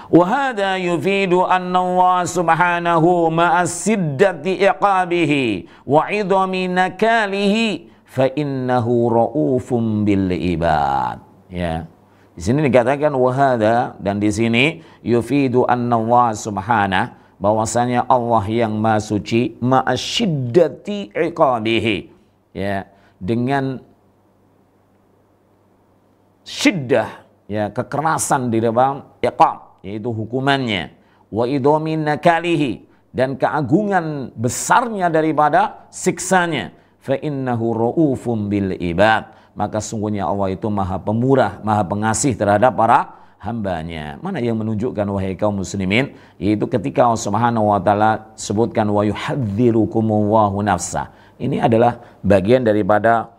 Wa hadha yufidu anna Allah Subhanahu ma'a siddati iqabihi wa 'idhami nakalihi fa innahu raufum bil ibad. Ya. Di sini dikatakan wa hadha, dan di sini yufidu anna Allah Subhanahu, bahwasanya Allah yang Maha Suci ma'asyiddati iqabihi, ya, dengan syiddah ya kekerasan di dalam iqab, yaitu hukumannya, wa idhamin nakalihi, dan keagungan besarnya daripada siksanya, fa innahu raufum bil ibad, maka sungguhnya Allah itu maha pemurah, maha pengasih terhadap para hambanya. Mana yang menunjukkan wahai kaum muslimin, yaitu ketika Allah Subhanahu wa taala sebutkan wa yuhadzirukumullahu nafsa. Ini adalah bagian daripada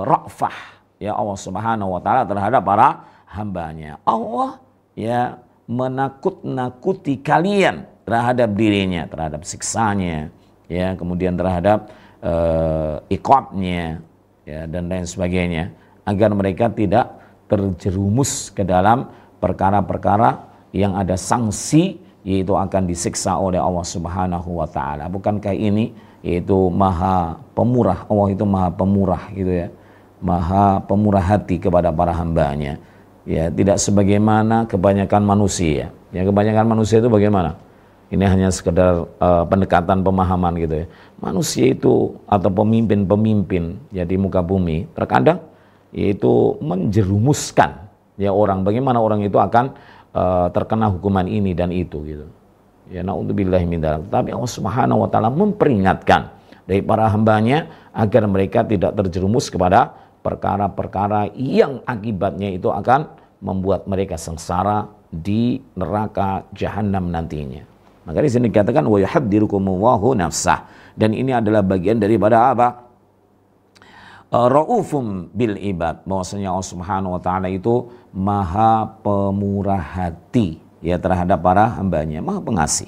ra'fah ya Allah Subhanahu wa taala terhadap para hambanya. Allah ya menakut-nakuti kalian terhadap dirinya, terhadap siksanya, ya, kemudian terhadap iqabnya, ya, dan lain sebagainya, agar mereka tidak terjerumus ke dalam perkara-perkara yang ada sanksi, yaitu akan disiksa oleh Allah Subhanahu wa taala. Bukankah ini yaitu Maha Pemurah? Allah itu Maha Pemurah gitu ya. Maha pemurah hati kepada para hambanya. Ya, tidak sebagaimana kebanyakan manusia. Ya, kebanyakan manusia itu bagaimana? Ini hanya sekedar pendekatan pemahaman gitu ya. Manusia itu atau pemimpin-pemimpin ya di muka bumi terkadang yaitu menjerumuskan ya orang, bagaimana orang itu akan terkena hukuman ini dan itu gitu. Ya, naudzubillahi min dzalik. Tapi Allah Subhanahu wa taala memperingatkan dari para hambanya agar mereka tidak terjerumus kepada perkara-perkara yang akibatnya itu akan membuat mereka sengsara di neraka jahanam nantinya. Maka di sini dikatakan wa yuhadzirukumullahu nafsah, dan ini adalah bagian daripada apa? Raufum bil ibad, bahwasanya Allah Subhanahu wa taala itu Maha Pemurah hati ya terhadap para hambanya, Maha Pengasih.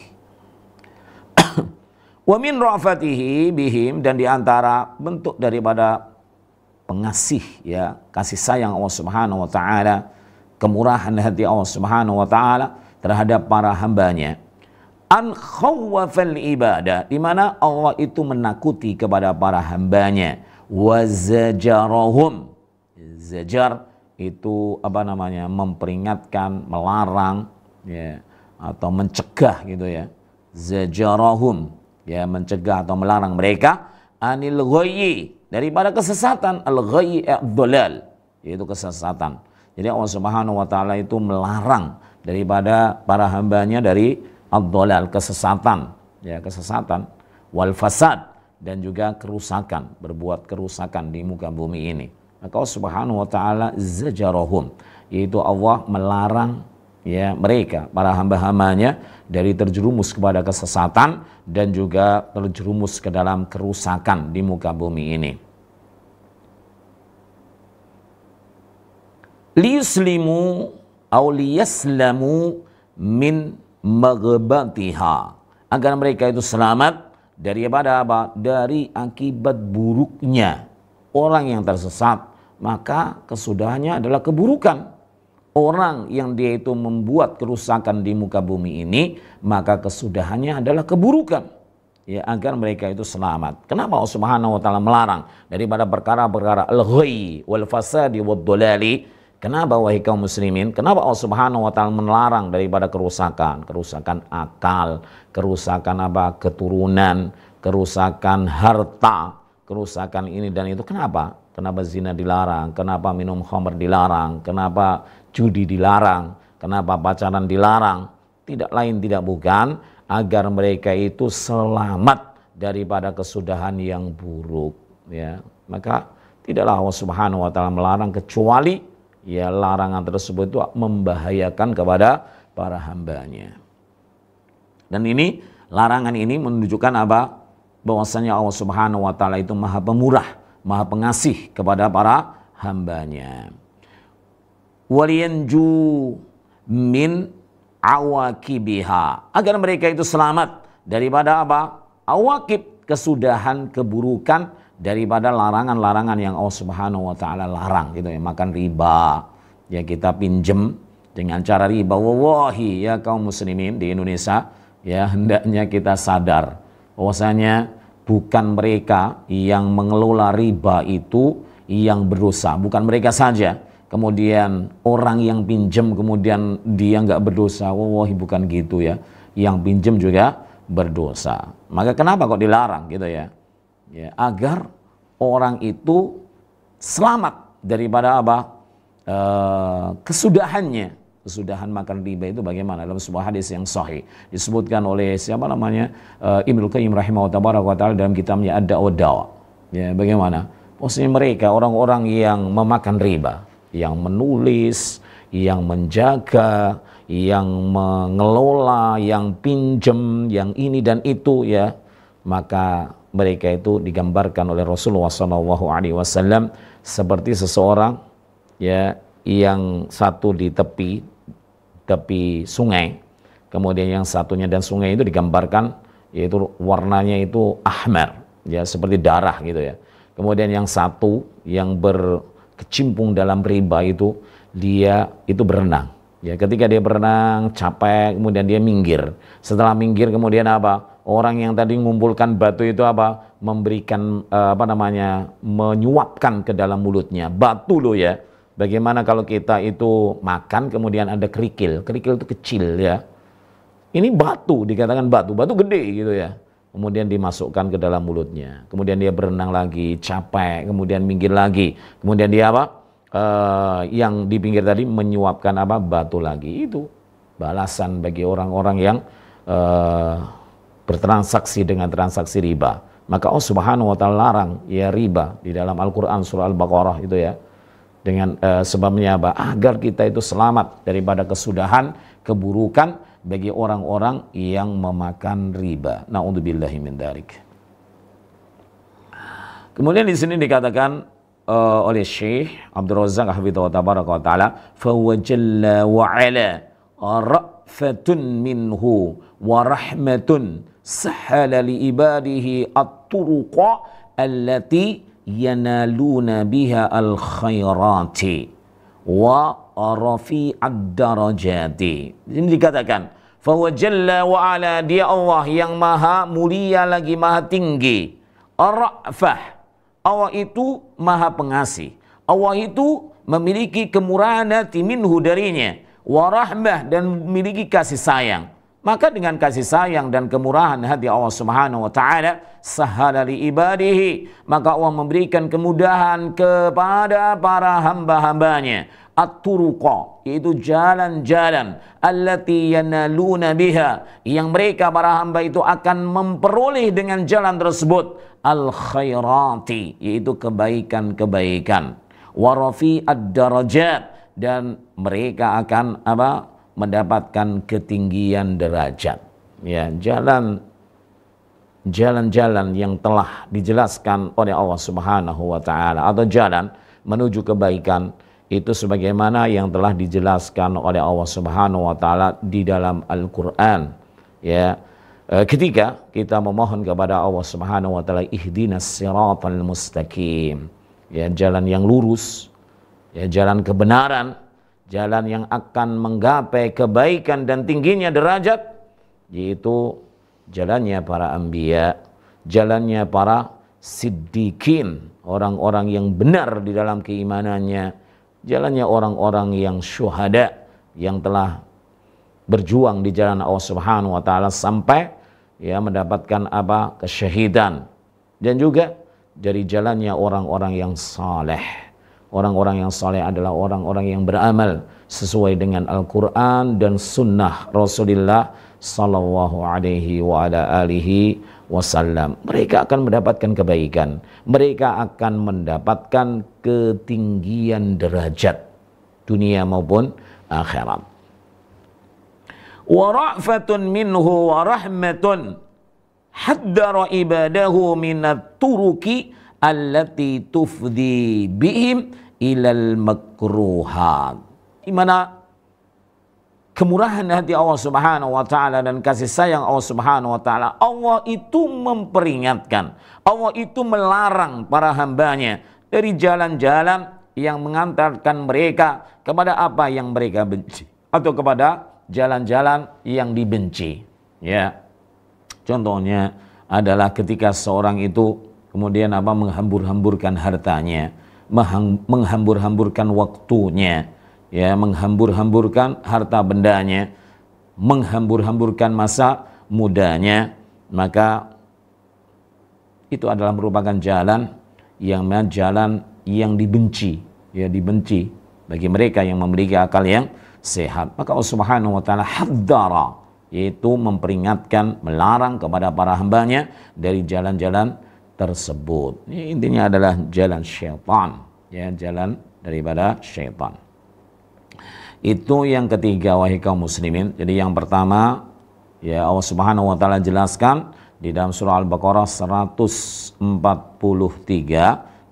Wa min ra'fatihi bihim, dan di antara bentuk daripada pengasih ya, kasih sayang Allah Subhanahu wa taala, kemurahan hati Allah Subhanahu wa taala terhadap para hambanya, an khawwafal ibadah, di mana Allah itu menakuti kepada para hambanya, wa zajarahum, zajar itu apa namanya, memperingatkan, melarang ya, atau mencegah gitu ya, zajarahum ya, mencegah atau melarang mereka, anil ghayyi, daripada kesesatan, al-ghayyi ad-dhalal, yaitu kesesatan. Jadi Allah Subhanahu wa taala itu melarang daripada para hambanya dari ad-dhalal, kesesatan, ya, kesesatan, wal fasad, dan juga kerusakan, berbuat kerusakan di muka bumi ini. Maka Allah Subhanahu wa taala zajarahum, yaitu Allah melarang ya mereka, para hamba-hambanya, dari terjerumus kepada kesesatan dan juga terjerumus ke dalam kerusakan di muka bumi ini. Liyuslimu atau liyaslamu min maghbatiha, agar mereka itu selamat daripada apa? Dari akibat buruknya orang yang tersesat, maka kesudahannya adalah keburukan. Orang yang dia itu membuat kerusakan di muka bumi ini, maka kesudahannya adalah keburukan. Ya, agar mereka itu selamat. Kenapa Allah Subhanahu wa taala melarang daripada perkara-perkara al-ghayyi wal fasadi wad dhalali? Kenapa wahai kaum muslimin? Kenapa Allah Subhanahu wa taala melarang daripada kerusakan? Kerusakan akal, kerusakan apa? Keturunan, kerusakan harta, kerusakan ini dan itu. Kenapa? Kenapa zina dilarang? Kenapa minum khamr dilarang? Kenapa judi dilarang? Kenapa pacaran dilarang? Tidak lain tidak bukan agar mereka itu selamat daripada kesudahan yang buruk. Ya, maka tidaklah Allah Subhanahu wa taala melarang kecuali ya larangan tersebut itu membahayakan kepada para hambanya. Dan ini larangan ini menunjukkan apa? Bahwasanya Allah Subhanahu wa taala itu Maha Pemurah, Maha Pengasih kepada para hambanya. Waliyanju min awakibiha, agar mereka itu selamat daripada apa? Awakib, kesudahan, keburukan daripada larangan-larangan yang Allah Subhanahu wa taala larang gitu ya. Makan riba, ya, kita pinjem dengan cara riba. Wallahi ya kaum muslimin di Indonesia, ya, hendaknya kita sadar bahwasanya bukan mereka yang mengelola riba itu yang berdosa, bukan mereka saja. Kemudian orang yang pinjam kemudian dia nggak berdosa, wallahi bukan gitu ya. Yang pinjam juga berdosa. Maka kenapa kok dilarang gitu ya? Ya, agar orang itu selamat daripada apa? Kesudahannya. Kesudahan makan riba itu bagaimana? Dalam sebuah hadis yang sahih disebutkan oleh siapa namanya? Ibnu Qayyim rahimahullah taala dalam kitabnya Ad-Da'a wad-Dawa. Ya, bagaimana? Maksudnya mereka orang-orang yang memakan riba, yang menulis, yang menjaga, yang mengelola, yang pinjam, yang ini dan itu ya, maka mereka itu digambarkan oleh Rasulullah SAW seperti seseorang ya, yang satu di tepi sungai, kemudian yang satunya, dan sungai itu digambarkan yaitu warnanya itu ahmar, ya, seperti darah gitu ya. Kemudian yang satu yang berkecimpung dalam riba itu dia itu berenang. Ya, ketika dia berenang capek, kemudian dia minggir. Setelah minggir kemudian apa? Orang yang tadi mengumpulkan batu itu apa? Memberikan menyuapkan ke dalam mulutnya. Batu loh ya. Bagaimana kalau kita itu makan kemudian ada kerikil. Kerikil itu kecil ya. Ini batu, dikatakan batu gede gitu ya. Kemudian dimasukkan ke dalam mulutnya. Kemudian dia berenang lagi, capek, kemudian minggir lagi. Kemudian dia apa? Yang di pinggir tadi menyuapkan apa? Batu lagi. Itu balasan bagi orang-orang yang bertransaksi dengan transaksi riba. Maka Allah Subhanahu wa taala larang ya riba di dalam Al-Qur'an surah Al-Baqarah itu ya. Dengan sebabnya apa? Agar kita itu selamat daripada kesudahan, keburukan bagi orang-orang yang memakan riba. Na'udzubillahi min dzalik. Kemudian di sini dikatakan oleh Syekh Abdul Razzaq hafidhahu tabaraka wa taala, fa huwa jalla wa ala ra'fatun minhu wa rahmatun sahala li ibadihi at-turuqa allati yanaluna biha al-khairati wa rafi'ad darajati. Ini dikatakan fahuwa jalla wa ala, dia Allah yang maha mulia lagi maha tinggi. Ar-ra'fah, Allah itu maha pengasih. Allah itu memiliki kemurahan hati minhu darinya, wa rahmah, dan memiliki kasih sayang. Maka dengan kasih sayang dan kemurahan hati Allah Subhanahu wa taala, sahala li ibadihi, maka Allah memberikan kemudahan kepada para hamba-hambanya. At-turuqa, yaitu jalan-jalan, allati yanaluna biha, yang mereka para hamba itu akan memperoleh dengan jalan tersebut, al-khairati, yaitu kebaikan-kebaikan, wa rafi'ad darajat, dan mereka akan apa? Mendapatkan ketinggian derajat. Ya, jalan-jalan yang telah dijelaskan oleh Allah Subhanahu wa taala, atau jalan menuju kebaikan itu sebagaimana yang telah dijelaskan oleh Allah Subhanahu wa taala di dalam Al-Qur'an. Ya, ketika kita memohon kepada Allah Subhanahu wa taala, ihdinas siratal mustaqim, ya, jalan yang lurus, ya, jalan kebenaran, jalan yang akan menggapai kebaikan dan tingginya derajat, yaitu jalannya para anbiya, jalannya para siddiqin, orang-orang yang benar di dalam keimanannya, jalannya orang-orang yang syuhada, yang telah berjuang di jalan Allah Subhanahu wa taala sampai ya mendapatkan apa? Kesyahidan. Dan juga dari jalannya orang-orang yang saleh. Orang-orang yang saleh adalah orang-orang yang beramal sesuai dengan Al-Quran dan Sunnah Rasulullah Sallallahu Alaihi wa ala alihi wasallam. Mereka akan mendapatkan kebaikan. Mereka akan mendapatkan ketinggian derajat dunia maupun akhirat. Wa ra'fatun minhu wa rahmatun haddara ibadahu minat turuki allati tufdi bihim ilal makruhat. Di mana kemurahan hati Allah Subhanahu wa taala dan kasih sayang Allah Subhanahu wa taala, Allah itu memperingatkan, Allah itu melarang para hambanya dari jalan-jalan yang mengantarkan mereka kepada apa yang mereka benci, atau kepada jalan-jalan yang dibenci. Ya, contohnya adalah ketika seorang itu kemudian apa? Menghambur-hamburkan hartanya, menghambur-hamburkan waktunya, ya, menghambur-hamburkan harta bendanya, menghambur-hamburkan masa mudanya, maka itu adalah merupakan jalan yang dibenci, ya, dibenci bagi mereka yang memiliki akal yang sehat. Maka Allah Subhanahu wa taala haddara, yaitu memperingatkan, melarang kepada para hambanya dari jalan-jalan tersebut. Ini intinya adalah jalan syaitan, ya, jalan daripada syaitan. Itu yang ketiga, wahai kaum muslimin. Jadi yang pertama, ya, Allah Subhanahu wa taala jelaskan di dalam surah Al-Baqarah 143,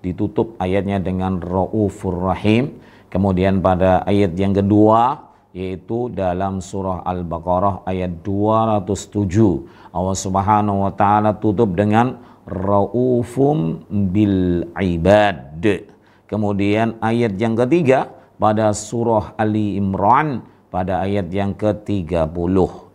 ditutup ayatnya dengan Raufur Rahim. Kemudian pada ayat yang kedua, yaitu dalam surah Al-Baqarah ayat 207, Allah Subhanahu wa taala tutup dengan raufum bil ibad. Kemudian ayat yang ketiga pada surah Ali Imran pada ayat yang ke-30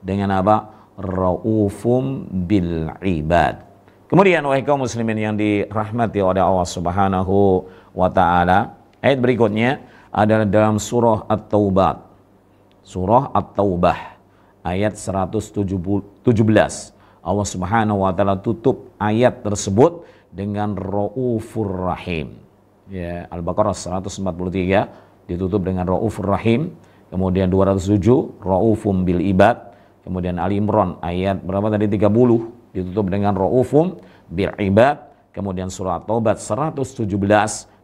dengan apa? Raufum bil ibad. Kemudian wahai kaum muslimin yang dirahmati oleh Allah Subhanahu wa taala, ayat berikutnya adalah dalam surah At-Taubah. Surah At-Taubah ayat 117. Allah Subhanahu wa taala tutup ayat tersebut dengan Raufur Rahim. Ya, Al-Baqarah 143 ditutup dengan Raufur Rahim. Kemudian 207 Raufum bil ibad. Kemudian Ali Imran ayat berapa tadi 30 ditutup dengan Raufum bil ibad. Kemudian surah At-Taubah 117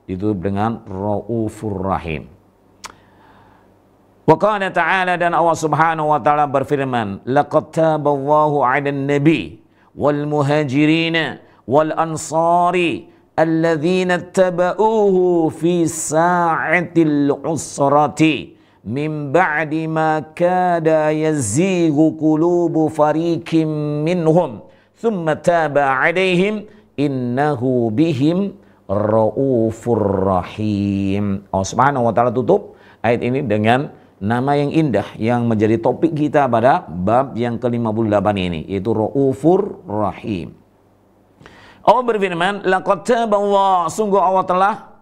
ditutup dengan Raufur Rahim. Wa qala ta'ala, dan Allah Subhanahu wa taala berfirman, laqad taballahu 'alan nabi wal muhajirin wal ansari alladzina tabauhu fi sa'atil usrati min ba'di ma kada yazighu qulubu fariqin minhum thumma taba 'alaihim innahu bihim raufur rahim. Allah Subhanahu wa taala tutup ayat ini dengan nama yang indah yang menjadi topik kita pada bab yang ke-58 ini, yaitu Raufur Rahim. Allah berfirman, laqad taballah, sungguh Allah telah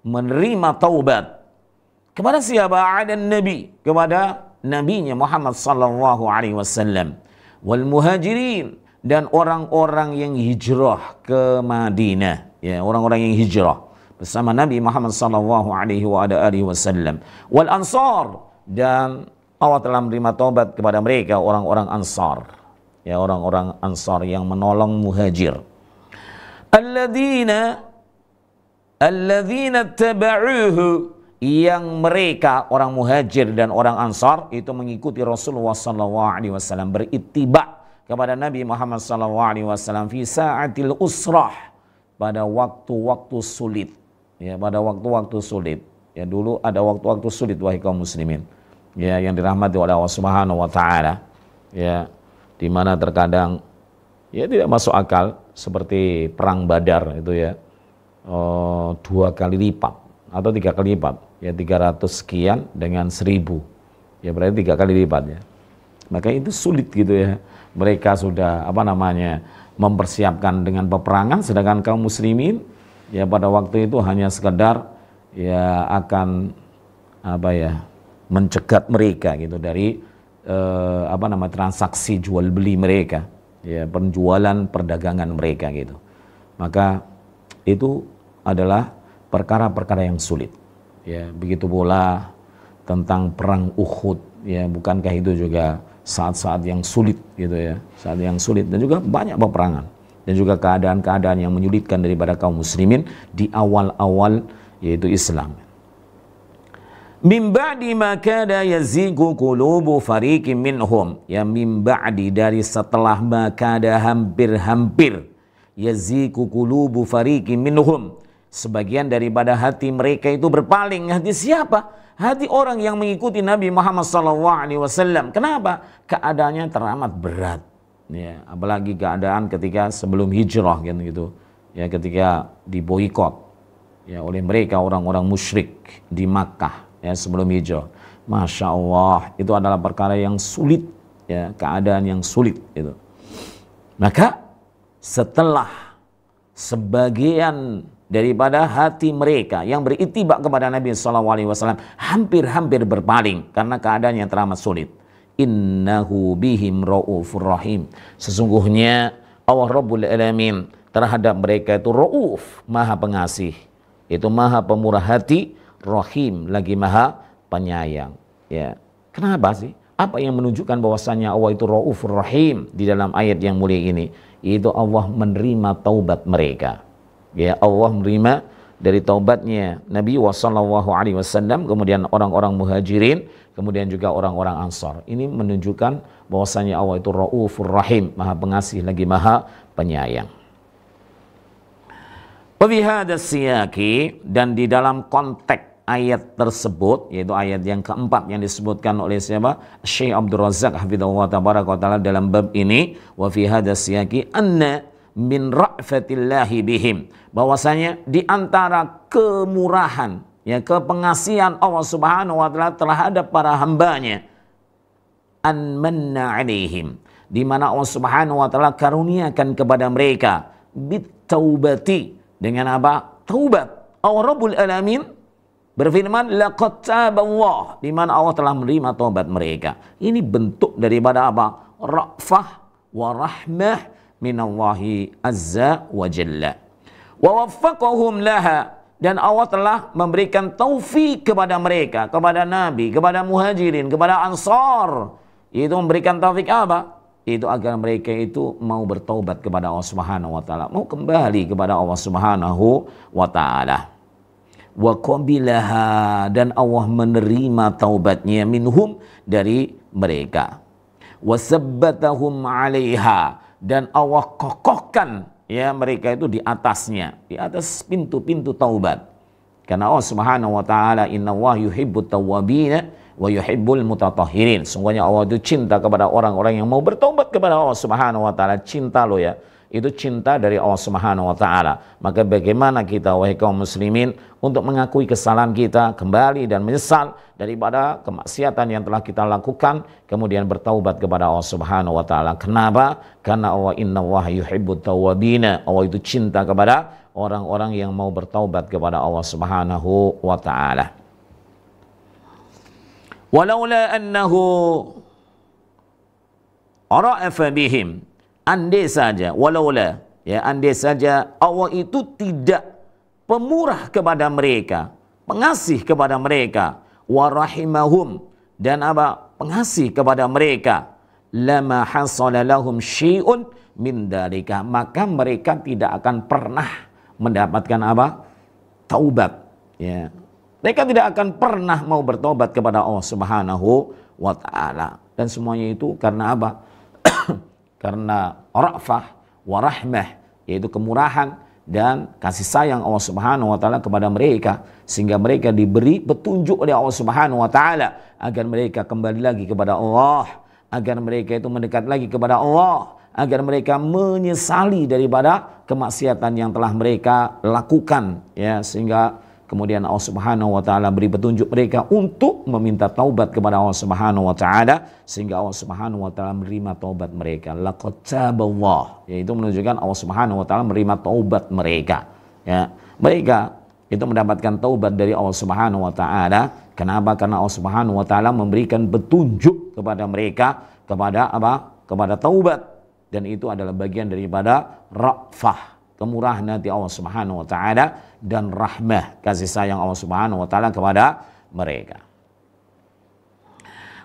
menerima taubat kepada siapa? Ada nabi, kepada nabinya Muhammad sallallahu alaihi wasallam, wal muhajirin, dan orang-orang yang hijrah ke Madinah, ya, orang-orang yang hijrah bersama Nabi Muhammad sallallahu alaihi wasallam, wal ansar, dan Allah telah menerima taubat kepada mereka orang-orang ansar, ya, orang-orang ansar yang menolong muhajir. Alladzina taba'uhu, yang mereka orang muhajir dan orang ansar itu mengikuti Rasulullah sallallahu alaihi wasallam, berittiba kepada Nabi Muhammad sallallahu alaihi wasallam fi sa'atil usrah, pada waktu-waktu sulit. Ya, pada waktu-waktu sulit. Ya, dulu ada waktu-waktu sulit wahai kaum muslimin. Ya, yang dirahmati oleh Allah Subhanahu wa taala. Ya, di mana terkadang ya tidak masuk akal seperti perang Badar itu ya. 2 kali lipat atau 3 kali lipat. Ya, 300 sekian dengan 1000. Ya, berarti 3 kali lipat ya. Maka itu sulit gitu ya. Mereka sudah mempersiapkan dengan peperangan, sedangkan kaum muslimin ya pada waktu itu hanya sekedar ya akan mencegat mereka gitu dari transaksi jual beli mereka, ya, penjualan perdagangan mereka gitu. Maka itu adalah perkara-perkara yang sulit. Ya, begitu pula tentang perang Uhud, ya, bukankah itu juga saat-saat yang sulit gitu ya, saat yang sulit, dan juga banyak peperangan dan juga keadaan-keadaan yang menyulitkan daripada kaum muslimin di awal-awal yaitu Islam. Min ba'di ma kada yazighu qulubu fariqin minhum, ya, min ba'di, dari setelah ma kada, hampir-hampir, yazighu qulubu fariqin minhum, sebagian daripada hati mereka itu berpaling. Hati siapa? Hati orang yang mengikuti Nabi Muhammad SAW. Kenapa? Keadaannya teramat berat. Ya, apalagi keadaan ketika sebelum hijrah gitu. Ya, ketika diboikot ya oleh mereka orang-orang musyrik di Makkah ya sebelum hijrah. Masya Allah, itu adalah perkara yang sulit, ya, keadaan yang sulit itu. Maka setelah sebagian daripada hati mereka yang berittiba kepada Nabi SAW hampir-hampir berpaling karena keadaan yang teramat sulit. Innahu bihim raufur rahim. Sesungguhnya Allah Rabbul Alamin terhadap mereka itu rauf, maha pengasih, itu maha pemurah hati, rahim, lagi maha penyayang. Ya, kenapa sih? Apa yang menunjukkan bahwasannya Allah itu raufur rahim di dalam ayat yang mulia ini? Itu Allah menerima taubat mereka. Ya, Allah menerima dari taubatnya Nabi SAW, kemudian orang-orang muhajirin, kemudian juga orang-orang ansar. Ini menunjukkan bahwasanya Allah itu raufur rahim, maha pengasih lagi maha penyayang. Wa fi hadha siyaqi, dan di dalam konteks ayat tersebut, yaitu ayat yang keempat yang disebutkan oleh siapa? Syekh Abdul Razak hafizahullah tabaraka wa taala dalam bab ini, wa fi hadha siyaqi anna min ra'fatillahi bihim, bahwasanya di antara kemurahan, ya, kepengasihan Allah Subhanahu wa taala terhadap para hambanya, an manna alaihim, di mana Allah Subhanahu wa taala karuniakan kepada mereka bitaubati, dengan apa? Taubat. Allah Rabbul Alamin berfirman, laqad taballah, di mana Allah telah menerima taubat mereka. Ini bentuk daripada apa? Ra'fah wa rahmah minallahi azza wa jalla. Wa waffaqahum laha, dan Allah telah memberikan taufik kepada mereka, kepada Nabi, kepada Muhajirin, kepada Ansar. Itu memberikan taufik apa? Itu agar mereka itu mau bertaubat kepada Allah Subhanahu wa taala, mau kembali kepada Allah Subhanahu wa taala. Wa qabilaha, dan Allah menerima taubatnya minhum, dari mereka. Wa sabbatahum 'alaiha, dan Allah kokohkan, ya, mereka itu di atasnya, di atas pintu-pintu taubat. Karena Allah Subhanahu wa taala, innallaha yuhibbut tawwabina wa yuhibbul mutatahhirin. Sungguhnya Allah itu cinta kepada orang-orang yang mau bertaubat kepada Allah Subhanahu wa taala. Cinta lo, ya. Itu cinta dari Allah Subhanahu wa taala. Maka bagaimana kita, wahai kaum muslimin, untuk mengakui kesalahan kita, kembali dan menyesal daripada kemaksiatan yang telah kita lakukan, kemudian bertaubat kepada Allah Subhanahu wa taala. Kenapa? Karena Allah, innallaha yuhibbut tawwabina, Allah itu cinta kepada orang-orang yang mau bertaubat kepada Allah Subhanahu wa taala. Walaula annahu ra'afa bihim, andai saja, walaula, ya, andai saja Allah itu tidak pemurah kepada mereka, pengasih kepada mereka, wa rahimahum, dan apa? Pengasih kepada mereka, lama hasala lahum syai'un min dalika, maka mereka tidak akan pernah mendapatkan apa? Taubat, ya. Mereka tidak akan pernah mau bertobat kepada Allah Subhanahu wa taala. Dan semuanya itu karena apa? Karena ra'fah wa rahmah, yaitu kemurahan dan kasih sayang Allah Subhanahu wa taala kepada mereka, sehingga mereka diberi petunjuk oleh Allah Subhanahu wa taala agar mereka kembali lagi kepada Allah, agar mereka itu mendekat lagi kepada Allah, agar mereka menyesali daripada kemaksiatan yang telah mereka lakukan, ya, sehingga kemudian Allah Subhanahu wa taala beri petunjuk mereka untuk meminta taubat kepada Allah Subhanahu wa taala, sehingga Allah Subhanahu wa taala menerima taubat mereka. Laqad taballah, yaitu menunjukkan Allah Subhanahu wa taala menerima taubat mereka, ya. Mereka itu mendapatkan taubat dari Allah Subhanahu wa taala. Kenapa? Karena Allah Subhanahu wa taala memberikan petunjuk kepada mereka kepada apa? Kepada taubat, dan itu adalah bagian daripada ra'fah, kemurahan hati Allah Subhanahu wa taala, dan rahmah, kasih sayang Allah Subhanahu wa taala kepada mereka.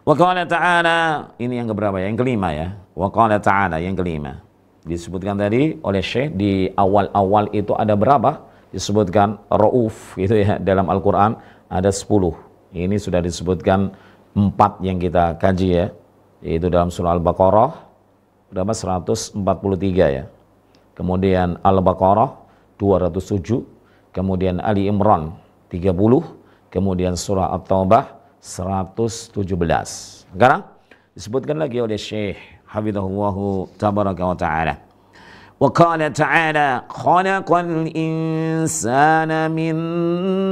Wa qala ta'ala, ini yang keberapa ya? Yang kelima, ya. Wa qala ta'ala, yang kelima. Disebutkan tadi oleh Syekh di awal-awal itu ada berapa? Disebutkan Rauf gitu, ya, dalam Al-Qur'an ada 10. Ini sudah disebutkan 4 yang kita kaji, ya. Yaitu dalam surah Al-Baqarah berapa? 143, ya. Kemudian Al-Baqarah 207, kemudian Ali Imran 30, kemudian surah At-Taubah 117. Sekarang disebutkan lagi oleh Syekh hafizahullahu tabaraka wa ta'ala. Wa qala ta'ala, khalaqal insana min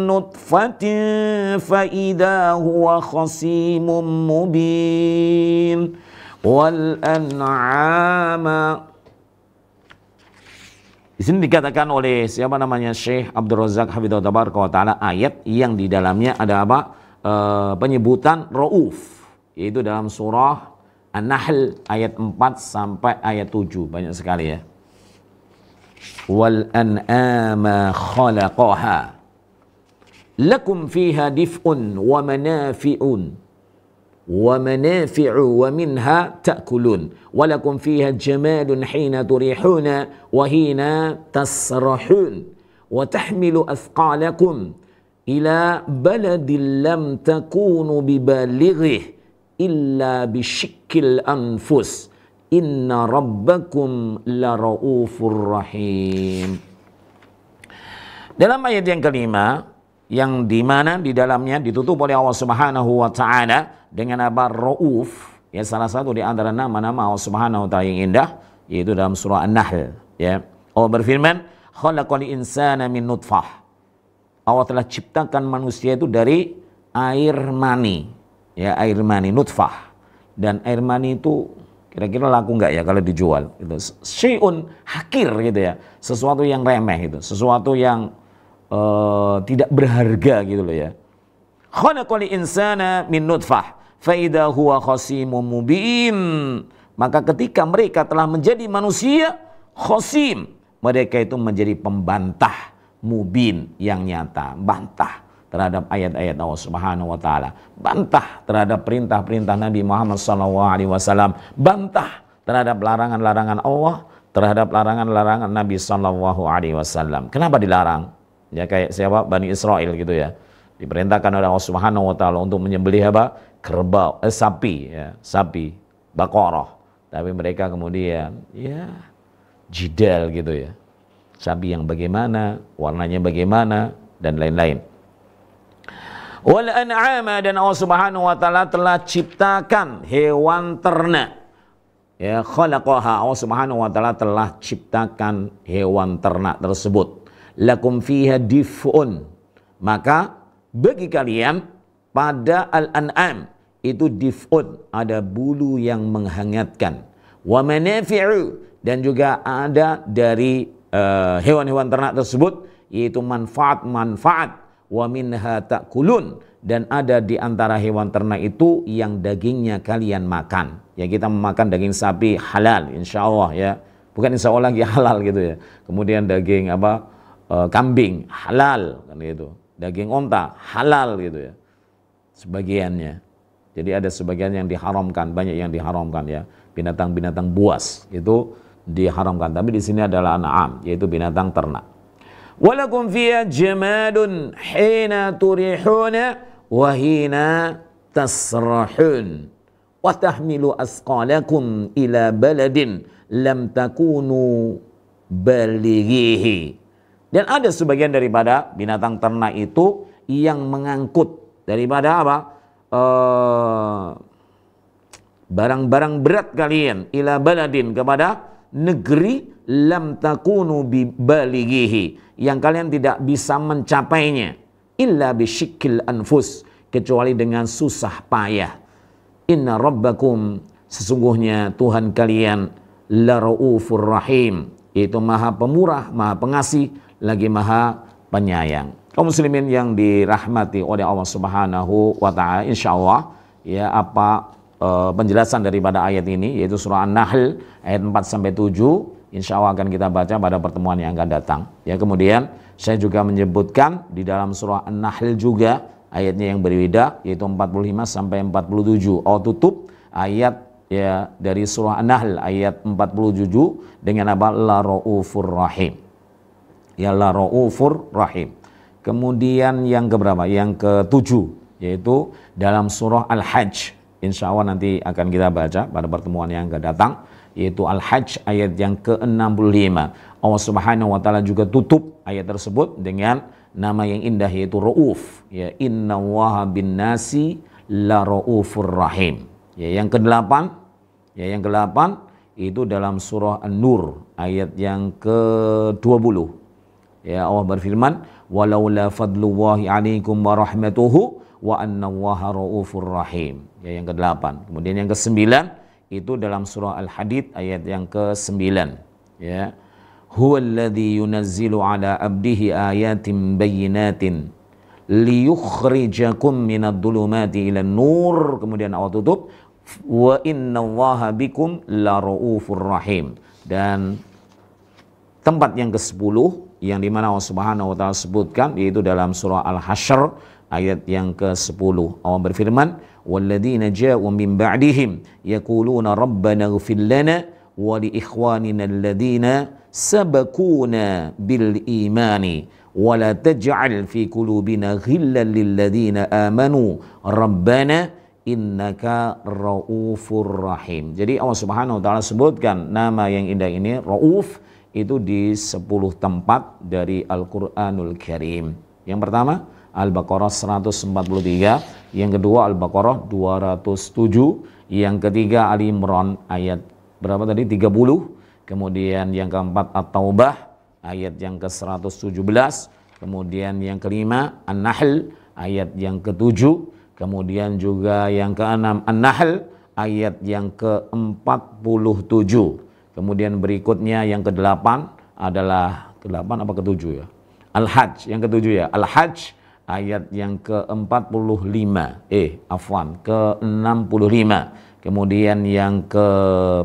nutfatin fa idza huwa khasimun mubin wal an'ama. Di sini dikatakan oleh siapa namanya? Syekh Abdul Razak hafizahullah taala, ayat yang di dalamnya ada apa? Penyebutan Rauf, yaitu dalam surah An-Nahl ayat 4 sampai ayat 7, banyak sekali, ya. Wal an'ama khalaqaha lakum fiha dif'un wa manafi'un ومنافع ومنها تأكلون ولكم فيها جمال حين تريحون وحين تسرحون وتحمل أثقالكم إلى بلد لم تكونوا ببالغه إلا بشق الأنفس إن ربكم لرؤوف رحيم. Dalam ayat yang kelima, yang di mana di dalamnya ditutup oleh Allah Subhanahu wa taala dengan apa? Rauf. Ya, salah satu di antara nama-nama Allah Subhanahu wa taala yang indah yaitu dalam surah An-Nahl, ya. Allah berfirman, "Khalaqal insana min nutfah." Allah telah ciptakan manusia itu dari air mani. Ya, air mani, nutfah. Dan air mani itu kira-kira laku nggak ya kalau dijual? Itu syai'un hakir gitu ya. Sesuatu yang remeh itu, sesuatu yang tidak berharga gitu loh ya. Khalaqal insana min nutfah fa idza huwa khasimun mubin. Maka ketika mereka telah menjadi manusia khasim, mereka itu menjadi pembantah mubin yang nyata, bantah terhadap ayat-ayat Allah Subhanahu wa taala, bantah terhadap perintah-perintah Nabi Muhammad SAW, bantah terhadap larangan-larangan Allah, terhadap larangan-larangan Nabi SAW. Kenapa dilarang? Ya kayak siapa? Bani Israel gitu ya. Diperintahkan oleh Allah Subhanahu wa taala untuk menyembelih apa? Kerbau, sapi ya, sapi, Baqarah. Tapi mereka kemudian ya jidal gitu ya. Sapi yang bagaimana, warnanya bagaimana dan lain-lain. Wal an'ama, dan Allah Subhanahu wa taala telah ciptakan hewan ternak. Ya, khalaqaha, Allah Subhanahu wa taala telah ciptakan hewan ternak tersebut. Lakum fiha dif'un. Maka bagi kalian pada al-an'am itu dif'un, ada bulu yang menghangatkan. Wa manafi'u, dan juga ada dari hewan-hewan ternak tersebut yaitu manfaat-manfaat. Wa minha ta'kulun, dan ada di antara hewan ternak itu yang dagingnya kalian makan. Ya, kita memakan daging sapi halal insyaallah ya. Bukan insyaallah lagi halal gitu ya. Kemudian daging apa? Kambing halal kan gitu. Daging onta halal gitu ya. Sebagiannya. Jadi ada sebagian yang diharamkan, banyak yang diharamkan ya. Binatang-binatang buas itu diharamkan. Tapi di sini adalah an'am, yaitu binatang ternak. Walakum fiha jamalun hina turihuna wa hina tasrahun wa tahmilu asqalakum ila baladin lam takunu balighihi. Dan ada sebagian daripada binatang ternak itu yang mengangkut daripada apa? Barang-barang berat kalian ila baladin, kepada negeri lam takunu bibalighihi, yang kalian tidak bisa mencapainya, illa bisyikil anfus, kecuali dengan susah payah. Inna rabbakum, sesungguhnya Tuhan kalian la raufur rahim, yaitu maha pemurah, maha pengasih, lagi maha penyayang. Kaum muslimin yang dirahmati oleh Allah Subhanahu wa taala, insyaallah ya apa penjelasan daripada ayat ini yaitu surah An-Nahl ayat 4 sampai 7 insyaallah akan kita baca pada pertemuan yang akan datang. Ya, kemudian saya juga menyebutkan di dalam surah An-Nahl juga ayatnya yang berbeda yaitu 45 sampai 47. Allah tutup ayat ya dari surah An-Nahl ayat 47 dengan apa? La raufur rahim. Ya, la raufur rahim. Kemudian yang keberapa? Yang ke-7 yaitu dalam surah Al-Hajj. Insya Allah nanti akan kita baca pada pertemuan yang akan datang, yaitu Al-Hajj ayat yang ke-65. Allah Subhanahu wa taala juga tutup ayat tersebut dengan nama yang indah yaitu Rauf. Ya, innallaha bin nasi la raufur rahim. Ya, yang ke-8, ya yang ke-8 itu dalam surah An-Nur ayat yang ke-20. Ya, Allah berfirman, walaula fadlullahi 'alaikum wa rahmatuhu wa annallaha raufur rahim. Ya, yang ke-8. Kemudian yang ke-9 itu dalam surah Al-Hadid ayat yang ke-9. Ya. Huwallazi yunazzilu 'ala 'abdihi ayatin bayyinatin liyukhrijakum minadh dhulumati ilan nur. Kemudian Allah tutup, wa innallaha bikum la raufur rahim. Dan tempat yang ke-10 yang dimana Allah Subhanahu wa taala sebutkan yaitu dalam surah Al-Hasyr ayat yang ke-10. Allah berfirman, walladzina ja'u min ba'dihim yaquluna rabbana ighfir lana wa li ikhwanina alladzina sabaquna bil imani wa la taj'al fi qulubina ghillan lil ladzina amanu rabbana innaka raufur rahim. Jadi Allah Subhanahu wa taala sebutkan nama yang indah ini Rauf itu di 10 tempat dari Al-Qur'anul Karim. Yang pertama Al-Baqarah 143, yang kedua Al-Baqarah 207, yang ketiga Ali Imran ayat berapa tadi? 30, kemudian yang keempat At-Taubah ayat yang ke-117, kemudian yang kelima An-Nahl ayat yang ke-7, kemudian juga yang keenam An-Nahl ayat yang ke-47. Kemudian berikutnya yang ke-8 adalah ke-8 apa ke-7 ya? Al-Hajj yang ke-7 ya. Al-Hajj ayat yang ke-45. ke-65. Kemudian yang ke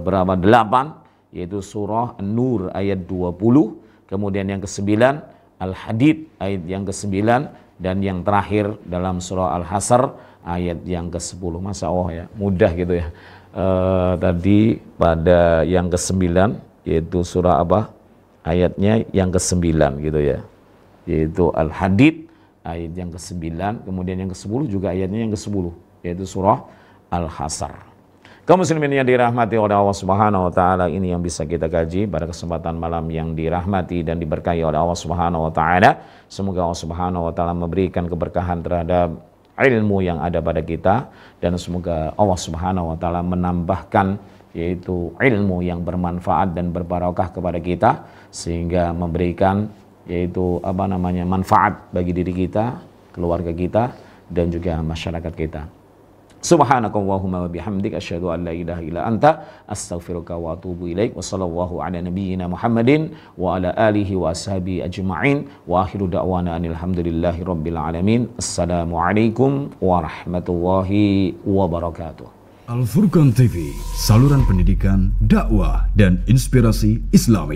berapa? 8 yaitu surah An-Nur ayat 20. Kemudian yang ke-9 Al-Hadid ayat yang ke-9, dan yang terakhir dalam surah Al-Hasr ayat yang ke-10. Masya Allah ya, mudah gitu ya. Tadi pada yang ke-9 yaitu surah apa? Ayatnya yang ke-9 gitu ya. Yaitu Al-Hadid ayat yang ke-9, kemudian yang ke-10 juga ayatnya yang ke-10 yaitu surah Al-Hasr. Kaum muslimin yang dirahmati oleh Allah Subhanahu wa taala, ini yang bisa kita kaji pada kesempatan malam yang dirahmati dan diberkahi oleh Allah Subhanahu wa taala. Semoga Allah Subhanahu wa taala memberikan keberkahan terhadap ilmu yang ada pada kita, dan semoga Allah Subhanahu wa taala menambahkan yaitu ilmu yang bermanfaat dan berbarokah kepada kita, sehingga memberikan yaitu manfaat bagi diri kita, keluarga kita, dan juga masyarakat kita. Subhanakallahumma wa bihamdik asyhadu an la ilaha illa anta astaghfiruka wa atubu ilaik. Wa sallallahu ala nabiyyina Muhammadin wa ala alihi wa ashabihi ajma'in. Wa akhiru da'wana alhamdulillahi rabbil alamin. Assalamualaikum warahmatullahi wabarakatuh. Al Furqan TV, saluran pendidikan, dakwah dan inspirasi Islami.